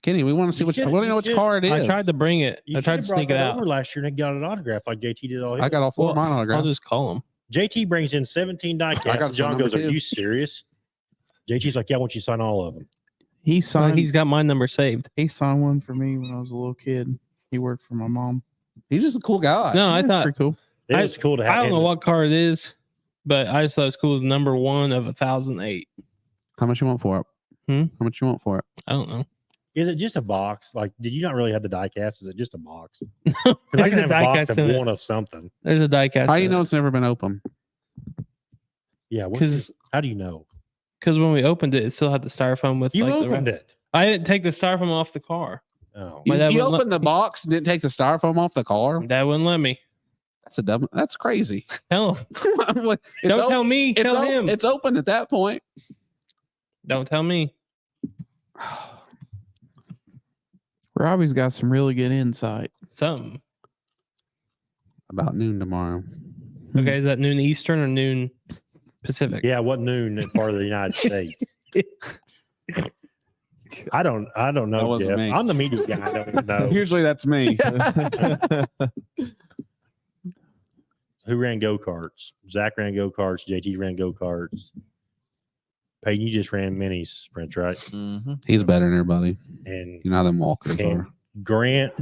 Kenny, we want to see You which. should- We don't know you which should. car it is. I tried to bring it. You I tried to should've brought sneak it that out. over last year and got it autographed like JT did all. I got all four of Well, mine I'll autographed. just call him. JT brings in 17 die got casts. And John some goes, number "Are two." you serious?" JT's like, "Yeah, I want you to sign all of them." He Well, signed. he's got my number saved. He signed one for me when I was a little kid. He worked for my mom. He's just a cool guy. No, I That's thought pretty cool. It I- was cool to have. I don't him. know what car it is, but I just thought it was cool. It's number 1 of 1,008. How much you want for it? How much you want for it? I don't know. Is it just a box? Like, did you not really have the die cast? Is it just a box? 'Cause I There's can a have a die box cast of in it. one of something. There's a die cast. How do you know it's never been open? Yeah. 'Cause- How do you know? Because when we opened it, it still had the styrofoam with You like opened it. I didn't take the styrofoam off the car. Oh, My You, dad you wouldn't let- opened the box and didn't take the styrofoam off the car. Dad wouldn't let me. That's crazy. Tell him. It's Don't tell me. it's Tell op- him. It's open at that point. Don't tell me. Robbie's got some really good insight. Something. About noon tomorrow. Okay, is that noon Eastern or noon Pacific? yeah. What noon in part of the United States? I don't That know, wasn't Jeff. me. I'm the media guy. I don't even know Usually that's me. who ran go karts. Zach ran go karts. JT ran go karts. Peyton, you just ran mini sprints, right? Mm-hmm. He's better than everybody. And You know how them walkers And are. Grant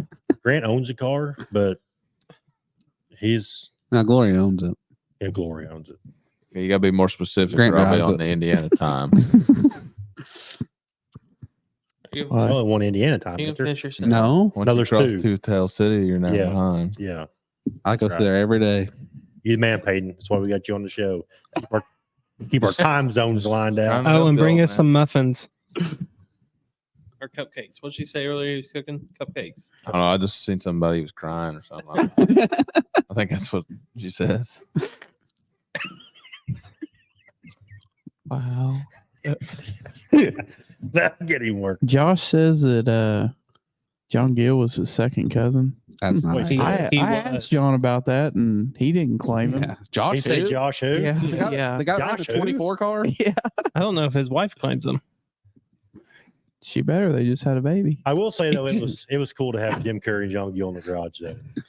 owns a car, but his Now Gloria owns it. Glory owns it. Okay, you got to be more specific. Grant Probably drives on it. the Indiana time. You, What? Only one Indiana time. you can ain't there? finish your sentence. No, Once No, you there's cross two. Toothtail City, you're now Yeah. behind. Yeah, I go Right. through there every day. you the man, Peyton. That's why we got you on the show. Keep our time zones lined out. Oh, and bring Bill, us man. some muffins. Or cupcakes. What did she say earlier? He was cooking cupcakes. I don't know. I just seen somebody was crying or something. I think that's what she says. Wow. That'll get him work. Josh says that John Gill was his second cousin. That's not Wait, right. He I was. asked John about that, and he didn't claim him. Yeah. Josh. He say who? Josh who? Yeah, The guy, yeah. the guy that Josh has a who? 24 car. Yeah. I don't know if his wife claims them. She better. They just had a baby. I will say though, it was cool to have Jim Curry and John Gill in the garage.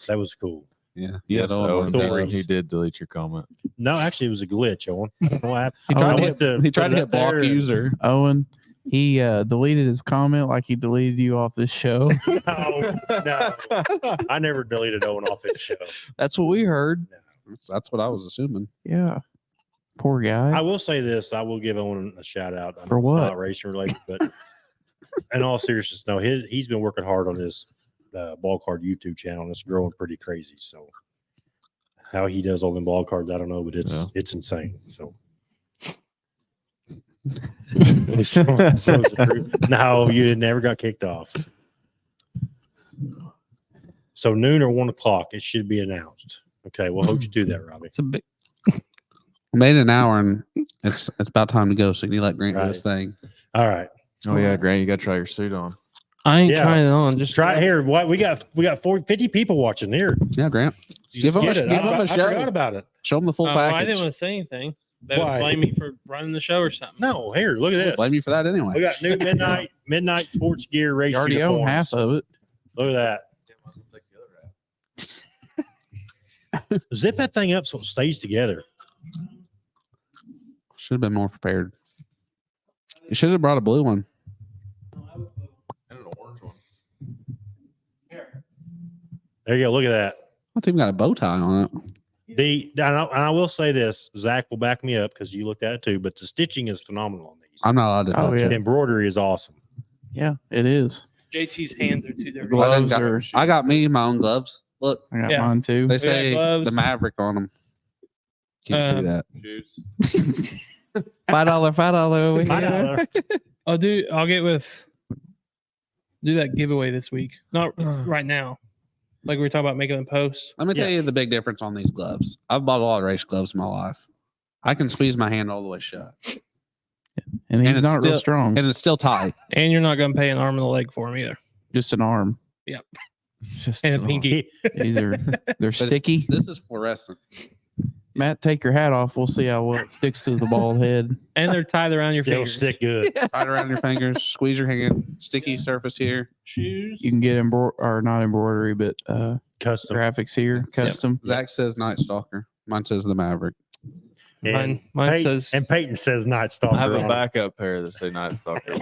That was cool. Yeah. Yes, Yeah. Owen, stories. he did delete your comment. No, actually, it was a glitch, Owen. I don't know what happened. He tried I to went hit, he tried put to it hit up there block and- user. Owen, he deleted his comment like he deleted you off this show. No, I never deleted Owen off his show. That's what we heard. That's what I was assuming. Yeah. Poor guy. I will say this. I will give Owen a shout out. I know For it's what? Not racing related, but in all seriousness, no, he's been working hard on his ball card YouTube channel, and it's growing pretty crazy. So how he does all them ball cards, I don't know, but it's Yeah. it's insane. So. So it's true. No, you never got kicked off. So noon or 1 o'clock, it should be announced. Okay, we'll hold you to that, Robbie. It's a big. We made an hour and it's about time to go. So can you let Grant do his Right. thing? All right, Oh yeah, Grant, you got to try your suit on. I ain't Yeah. trying it on. Just try it here. What we got 50 people watching here. Yeah, Grant. Just Give 'em get a- it. give 'em a I show. forgot about it. Show them the full Oh, I package. didn't want to say anything. They Why? would blame me for running the show or something. No, here, look at this. Blame you for that anyway. We got new midnight sports gear race You already own uniforms. half of it. Look at that. Zip that thing up so it stays together. Should have been more prepared. You should have brought a blue one. And an orange one. There you go. Look at that. It's even got a bow tie on it. And I will say this, Zach will back me up because you looked at it too, but the stitching is phenomenal on these. I'm not allowed to. Oh, touch yeah. The embroidery is awesome. Yeah, it is. JT's hands are too dirty. Gloves I are. I got me my own gloves. Look, I got Yeah. mine too. they got say gloves. the Maverick on them. Can't see that. Shoes. $5 over I here. know. I'll get with do that giveaway this week. Not right now. Like we were talking about making them post. Let me tell you the big difference on these gloves. I've bought a lot of race gloves in my life. I can squeeze my hand all the way shut, And he's it's not real still- strong. and it's still tight. And you're not gonna pay an arm and a leg for them either. Just an arm. Just And a pinky. These are they're sticky. This is fluorescent. Matt, take your hat off. We'll see how well it sticks to the bald head. And they're tied around your It'll fingers. stick good. Right around your fingers. Squeeze your hand. Sticky surface here. Shoes. You can get or not embroidery, but Custom. graphics here, custom. Zach says Night Stalker. Mine says the Maverick. And, Mine Peyton, says and Peyton says Night Stalker. I have a on it. backup pair that say Night Stalker.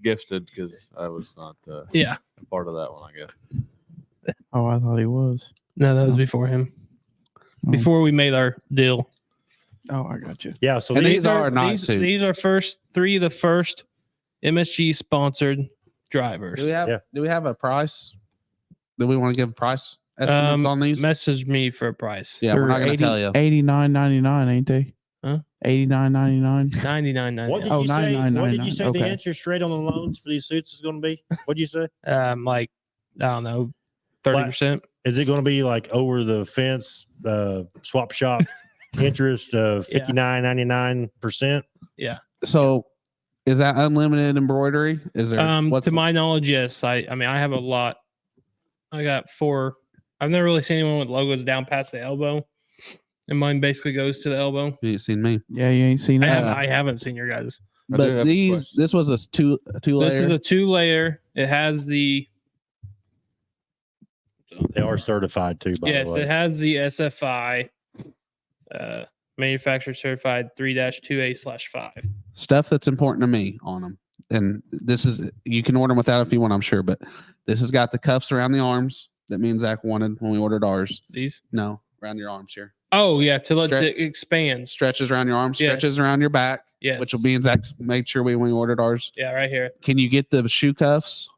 Gifted because I was not yeah. part of that one, I guess. Oh, I thought he was. No, that was before him. Oh. Before we made our deal. Oh, I got you. Yeah, so And these these are night suits. These are three of the first MSG sponsored drivers. Do we have a price? Do we want to give a price estimates on these? Message me for a price. Yeah, we're not going to tell you. $89.99, ain't they? Huh? $89.99. $99.99. what did Oh, you say? What did you $99.99. say the Okay. interest rate on the loans for these suits is going to be? What did you say? Like I don't know, 30%. Is it going to be like over the fence, swap shop interest of Yeah. 59.99%? So, is that unlimited embroidery? Is there? To my knowledge, yes. I mean, I have a lot. I got 4. I've never really seen anyone with logos down past the elbow, and mine basically goes to the elbow. You ain't seen me. Yeah, you ain't seen that. I haven't seen your guys. I do But have a question. this was a two This is layer. a 2-layer. It has the They are certified too, by yes, the way. it has the SFI manufacturer certified 3-2A/5. Stuff that's important to me on them. And this is, you can order them without if you want, I'm sure, but this has got the cuffs around the arms that me and Zach wanted when we ordered ours. These. No, around your arms here. Oh yeah, to let Stre- it expand. Stretches around your arms, Yes. stretches around your back, Yes. which will be in Zach made sure when we ordered ours. Yeah, right here. Can you get the shoe cuffs?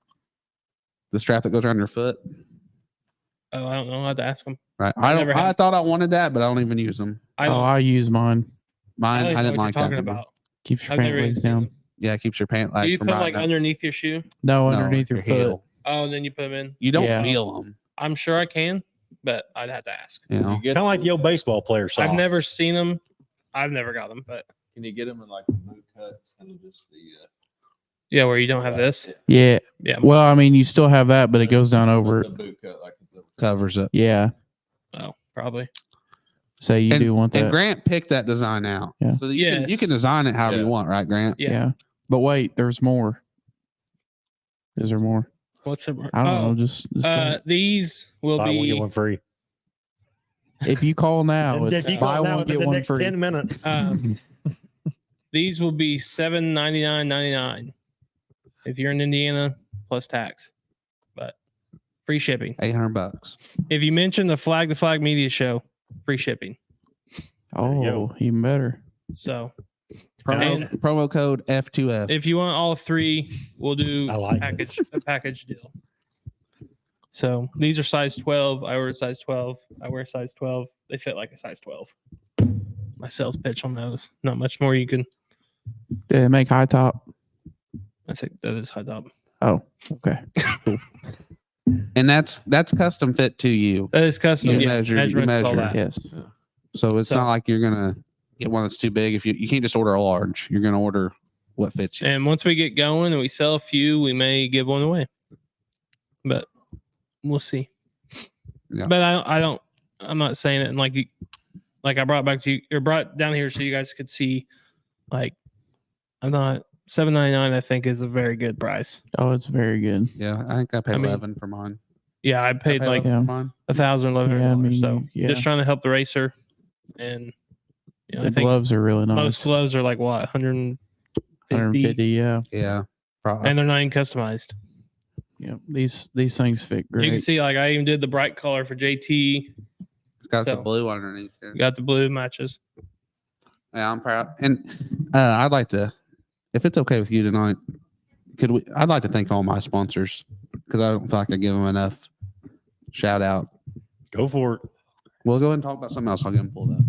The strap that goes around your foot? Oh, I don't know. I have to ask them. Right. I I never don't. I had- thought I wanted that, but I don't even use them. I don't, I use mine. Mine, don't I even know didn't what like you're that. talking number. about. Keeps your I've never pant even legs seen down. them. Yeah, it keeps your pant Do leg you from put riding like up. underneath your shoe? No, No, underneath your foot. heel. Oh, and then you put them in. You don't Yeah. feel them. I'm sure I can, but I'd have to ask. You know. You get Kind of like the old baseball player socks. I've never seen them. I've never got them, but Can you get them in like the boot cut instead of just the? yeah, where you don't have this. Yeah. Yeah. Well, I mean, you still have that, but it goes down over the it. boot cut, like the Covers it. Yeah. Oh, probably. So you and, do want and that. Grant picked that design out. Yeah. So that you Yes. can design it however Yeah. you want, right, Grant? Yeah. Yeah. But wait, there's more. Is there more? What's it? I don't know. Just These will Buy one, be get one free. if you call now, And it's if you buy go now one within get the one next free. 10 minutes. these will be $799.99 if you're in Indiana plus tax, but free shipping. $800. If you mention the Flag the Flag Media Show, free shipping. you go. Oh, even better. So Promo code F2F. if you want all 3, we'll do I like a package deal. So these are size 12. I ordered size 12. I wear size 12. They fit like a size 12. My sales pitch on those. Not much more you can. Did they make high top? I think that is high top. Oh, okay. And that's custom fit to you. That is custom. You Yeah, measure- you measurements, all measure. that. Yes. So it's So- not like you're gonna get one that's too big. If you can't just order a large, you're gonna order what fits you. And once we get going and we sell a few, we may give one away. But we'll see. Yeah. But I'm not saying it and like I brought it back to you or brought it down here so you guys could see like I'm not $7.99 I think is a very good price. Oh, it's very good. Yeah, I think I paid I mean- 11 for mine. Yeah, I paid like Yeah. mine. $1,100. Yeah, I mean, so yeah. just trying to help the racer, and you know, I The think gloves are really nice. most gloves are like what 150, 150. Yeah. Yeah. Probably. and they're not even customized. Yeah. These things fit You can great. see, like, I even did the bright color for JT. It's got the so- blue underneath here. Got the blue matches. Yeah, I'm proud. And I'd like to, if it's okay with you tonight, I'd like to thank all my sponsors because I don't feel like I give them enough shout out. Go for it. We'll go ahead and talk about something else. I'll get them pulled up.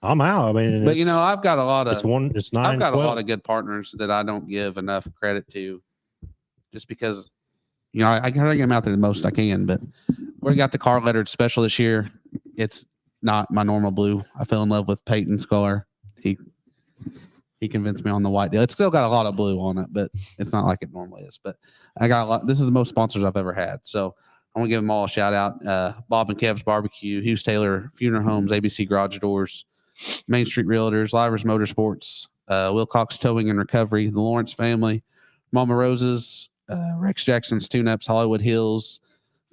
I'm out. I mean, But you know, I've got a lot it's of one. It's 9. I've got 12. a lot of good partners that I don't give enough credit to, just because you know I try to get them out there the most I can. But we got the car lettered special this year. It's not my normal blue. I fell in love with Peyton's car. He convinced me on the white deal. It's still got a lot of blue on it, but it's not like it normally is. But I got a lot. This is the most sponsors I've ever had. So I want to give them all a shout out. Bob and Kev's Barbecue, Hughes Taylor Funeral Homes, ABC Garage Doors, Main Street Realtors, Livers Motorsports, Wilcox Towing and Recovery, the Lawrence family, Mama Rose's, Rex Jackson's Tune-Ups, Hollywood Hills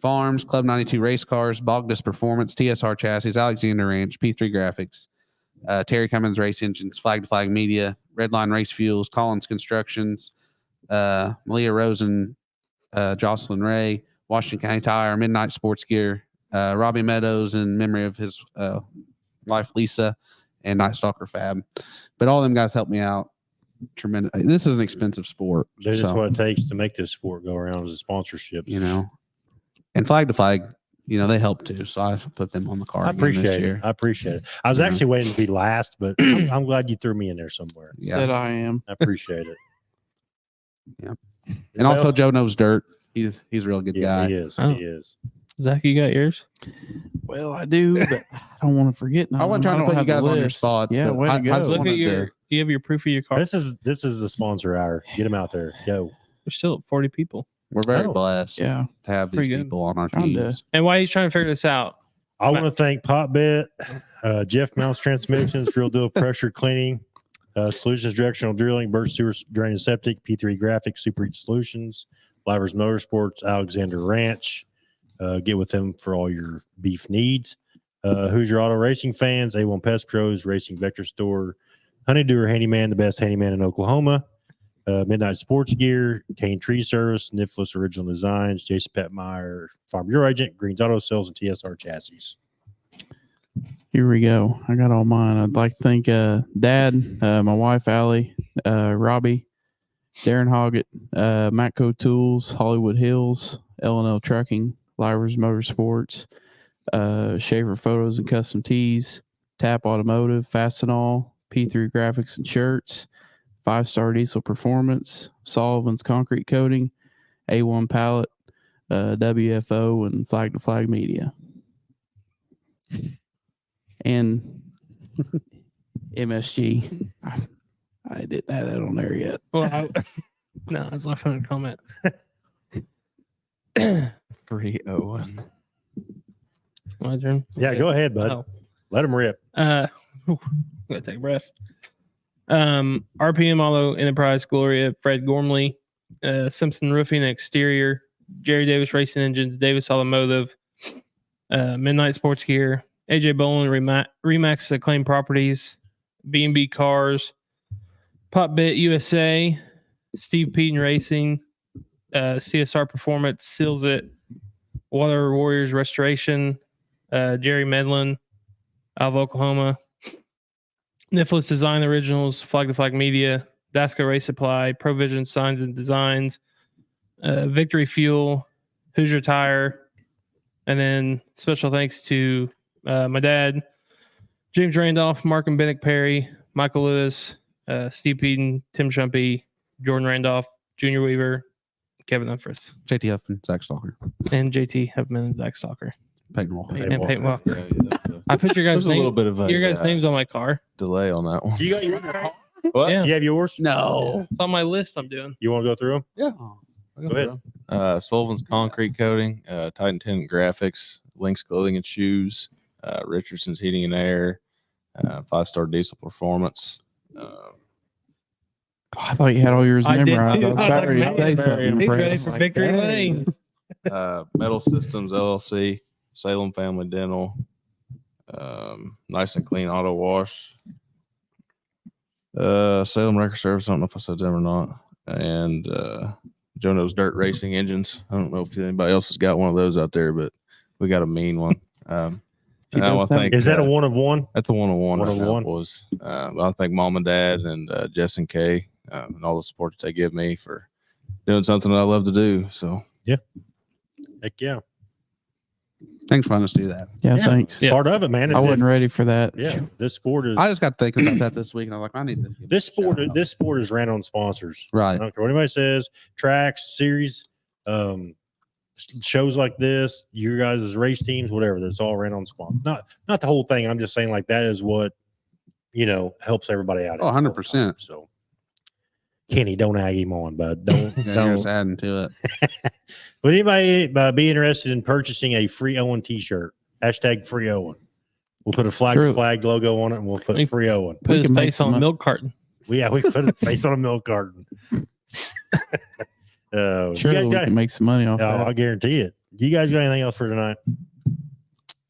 Farms, Club 92 Race Cars, Bogda's Performance, TSR Chassis, Alexander Ranch, P3 Graphics, Terry Cummins Race Engines, Flag to Flag Media, Redline Race Fuels, Collins Constructions, Malia Rosen, Jocelyn Ray, Washington County Tire, Midnight Sports Gear, Robbie Meadows in memory of his wife Lisa, and Night Stalker Fab. But all them guys helped me out tremendous. This is an expensive sport. That's just so, what it takes to make this sport go around as a sponsorship. you know. And Flag to Flag, you know, they help too. So I put them on the card. I again this appreciate year. it. I appreciate it. I was Yeah. actually waiting to be last, but I'm glad you threw me in there somewhere. Yeah. That I am. I appreciate it. Yeah. And Anybody also else? Joe Knows Dirt. He's a real good Yeah, guy. he is. Oh. He is. Zach, you got yours? Well, I do, but I don't want to forget. I wasn't trying to don't put you have the guys on your list. spots. Yeah, but way to I go. just Look wanted at your. to- Do you have your proof of your car? This is the sponsor hour. Get him out there. Go. We're still at 40 people. we're very Oh. blessed Yeah. to have these Pretty good. people on our Trying to- teams. And why are you trying to figure this out? I want to thank Potbet, Jeff Mounts Transmissions, Real Deal Pressure Cleaning, Solutions Directional Drilling, Birch Sewer Drain and Septic, P3 Graphics, Super Heat Solutions, Livers Motorsports, Alexander Ranch. Get with them for all your beef needs. Hoosier Auto Racing Fans, A1 Pest Pros, Racing Vector Store, Honeydew Handyman, the best handyman in Oklahoma. Midnight Sports Gear, Kane Tree Service, Niflis Original Designs, Jason Petmeyer, Farm Bureau Agent, Greens Auto Sales, and TSR Chassis. Here we go. I got all mine. I'd like to thank Dad, my wife Allie, Robbie, Darren Hoggett, Matco Tools, Hollywood Hills, L&L Trucking, Livers Motorsports, Shaver Photos and Custom Tees, Tap Automotive, Fastenal, P3 Graphics and Shirts, 5-Star Diesel Performance, Sullivan's Concrete Coating, A1 Pallet, WFO, and Flag to Flag Media. And MSG. I didn't have that on there yet. Well, no, I was laughing at a comment. 301. My turn. Yeah, go ahead, bud. Oh. Let him rip. Gotta take a breath. RPM Auto Enterprise, Gloria, Fred Gormley, Simpson Roofing and Exterior, Jerry Davis Racing Engines, Davis Automotive, Midnight Sports Gear, AJ Bolin, Remax Acclaim Properties, B&B Cars, Potbit USA, Steve Peden Racing, CSR Performance, Seals It, Water Warriors Restoration, Jerry Medlin, out of Oklahoma, Niflis Design Originals, Flag to Flag Media, Dasco Race Supply, Provision Signs and Designs, Victory Fuel, Hoosier Tire, and then special thanks to my dad, James Randolph, Mark and Bennett Perry, Michael Lewis, Steve Peden, Tim Shumpy, Jordan Randolph, Junior Weaver, Kevin Humphries, JT Huffman, Zach Stalker, and JT Huffman and Zach Stalker, Peyton Walker. and Peyton Walker. Yeah, I put your guys' there's a little name, bit of a your guys' names on my car. delay on that one. You got your car? What? Yeah. You have yours? No. It's on my list I'm doing. You want to go through them? Yeah. Go ahead. Sullivan's Concrete Coating, Titan Tenant Graphics, Lynx Clothing and Shoes, Richardson's Heating and Air, 5-Star Diesel Performance. I thought you had all yours I did memorized. too. I was I was about like, ready to man, say he's something. ready Brett. for Like, victory dang. lane. Metal Systems LLC, Salem Family Dental, Nice and Clean Auto Wash, Salem Record Service. I don't know if I said them or not. And Joe Knows Dirt Racing Engines. I don't know if anybody else has got one of those out there, but we got a mean one. And I want to thank. Is that a one of one? That's a one-on-one. One of one? Was. I want to thank Mom and Dad and Jess and Kay and all the support that they give me for doing something that I love to do. So Heck yeah. Thanks for letting us do that. Yeah, Yeah. thanks. Yeah. Part of it, man. I wasn't ready for that. Yeah, this sport is I just got thinking about that this week, and I'm like, I need to. give this it a shout sport. out. This sport is ran on sponsors. I Right. don't care what anybody says. Tracks, series, shows like this, you guys' race teams, whatever. That's all ran on sponsors. Not the whole thing. I'm just saying like that is what helps everybody out. Oh, 100%. So, Kenny, don't ag him on, bud. Don't. Yeah, you're don't. just adding to it. Would anybody be interested in purchasing a free Owen T-shirt? Hashtag free Owen. We'll put a Sure. flag logo on it, and we'll put Think- free Owen. Put We his can make face some on a up. milk carton. We put a face on a milk carton. You Sure, guys we got- can make some money off Oh, that. I guarantee it. You guys got anything else for tonight?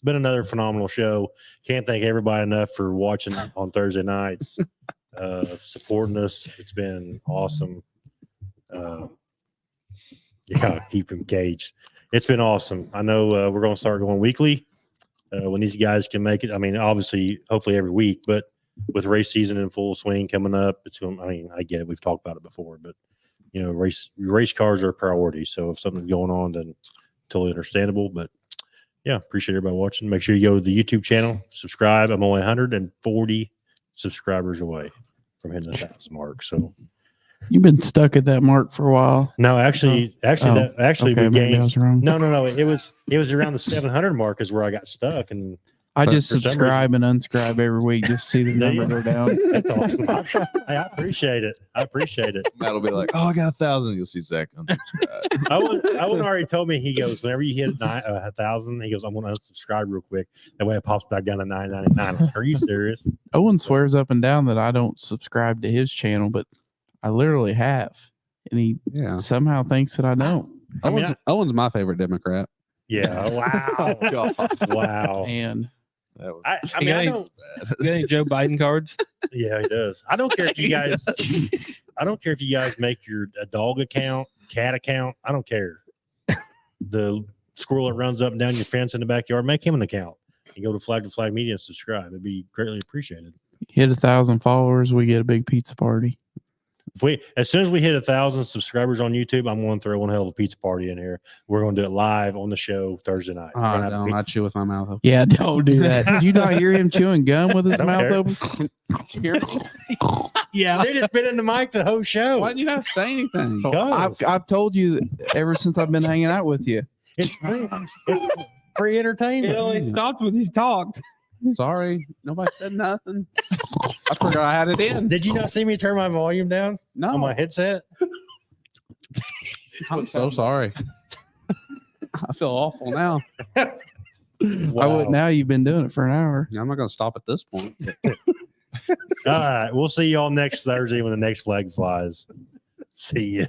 Been another phenomenal show. Can't thank everybody enough for watching on Thursday nights, supporting us. It's been awesome. Keep him caged. It's been awesome. I know we're going to start going weekly when these guys can make it. I mean, obviously, hopefully every week, but with race season in full swing coming up, I get it. We've talked about it before, but race cars are a priority. So if something's going on, then totally understandable. But yeah, appreciate everybody watching. Make sure you go to the YouTube channel, subscribe. I'm only 140 subscribers away from hitting the 1,000 mark. So You've been stuck at that mark for a while. no, actually, Oh, we maybe I gained. was wrong. No. It was around the 700 mark is where I got stuck, and I but just for some subscribe and unscribe every week just to see the There you number go down. that's awesome. I appreciate it. Matt will be like, "Oh, I got 1,000." You'll see Zach unsubscribe. Owen already told me, he goes, whenever you hit 1,000, he goes, I'm going to unsubscribe real quick. That way it pops back down to 999. Are you serious? Owen swears up and down that I don't subscribe to his channel, but I literally have. And he Yeah. somehow thinks that I don't. I mean, Owen's my favorite Democrat. Yeah. Wow. Wow. And That was I You mean, got I any- don't. You got any Joe Biden cards? Yeah, he does. I don't care if you guys. I don't care if you guys make a dog account, cat account. I don't care. The squirrel that runs up and down your fence in the backyard, make him an account and go to Flag Media and subscribe. It'd be greatly appreciated. hit 1,000 followers, we get a big pizza party. As soon as we hit 1,000 subscribers on YouTube, I'm going to throw one hell of a pizza party in here. We're going to do it live on the show Thursday night. Oh, We're I gonna have don't. I chew with my mouth open. Yeah, don't do that. Did you not hear him chewing gum with his Don't mouth care. open? Yeah. Dude, it's been in the mic the whole show. Why didn't you not say anything? I've told you ever since I've been hanging out with you. It's free. It's free entertainment. only stopped when he talked. Sorry, nobody said nothing. I forgot I had it in. Did you not see me turn my volume down No, on my headset? I'm so sorry. I feel awful now. I would. Now you've been doing it for an hour. I'm not going to stop at this point. All right. We'll see y'all next Thursday when the next flag flies. See ya.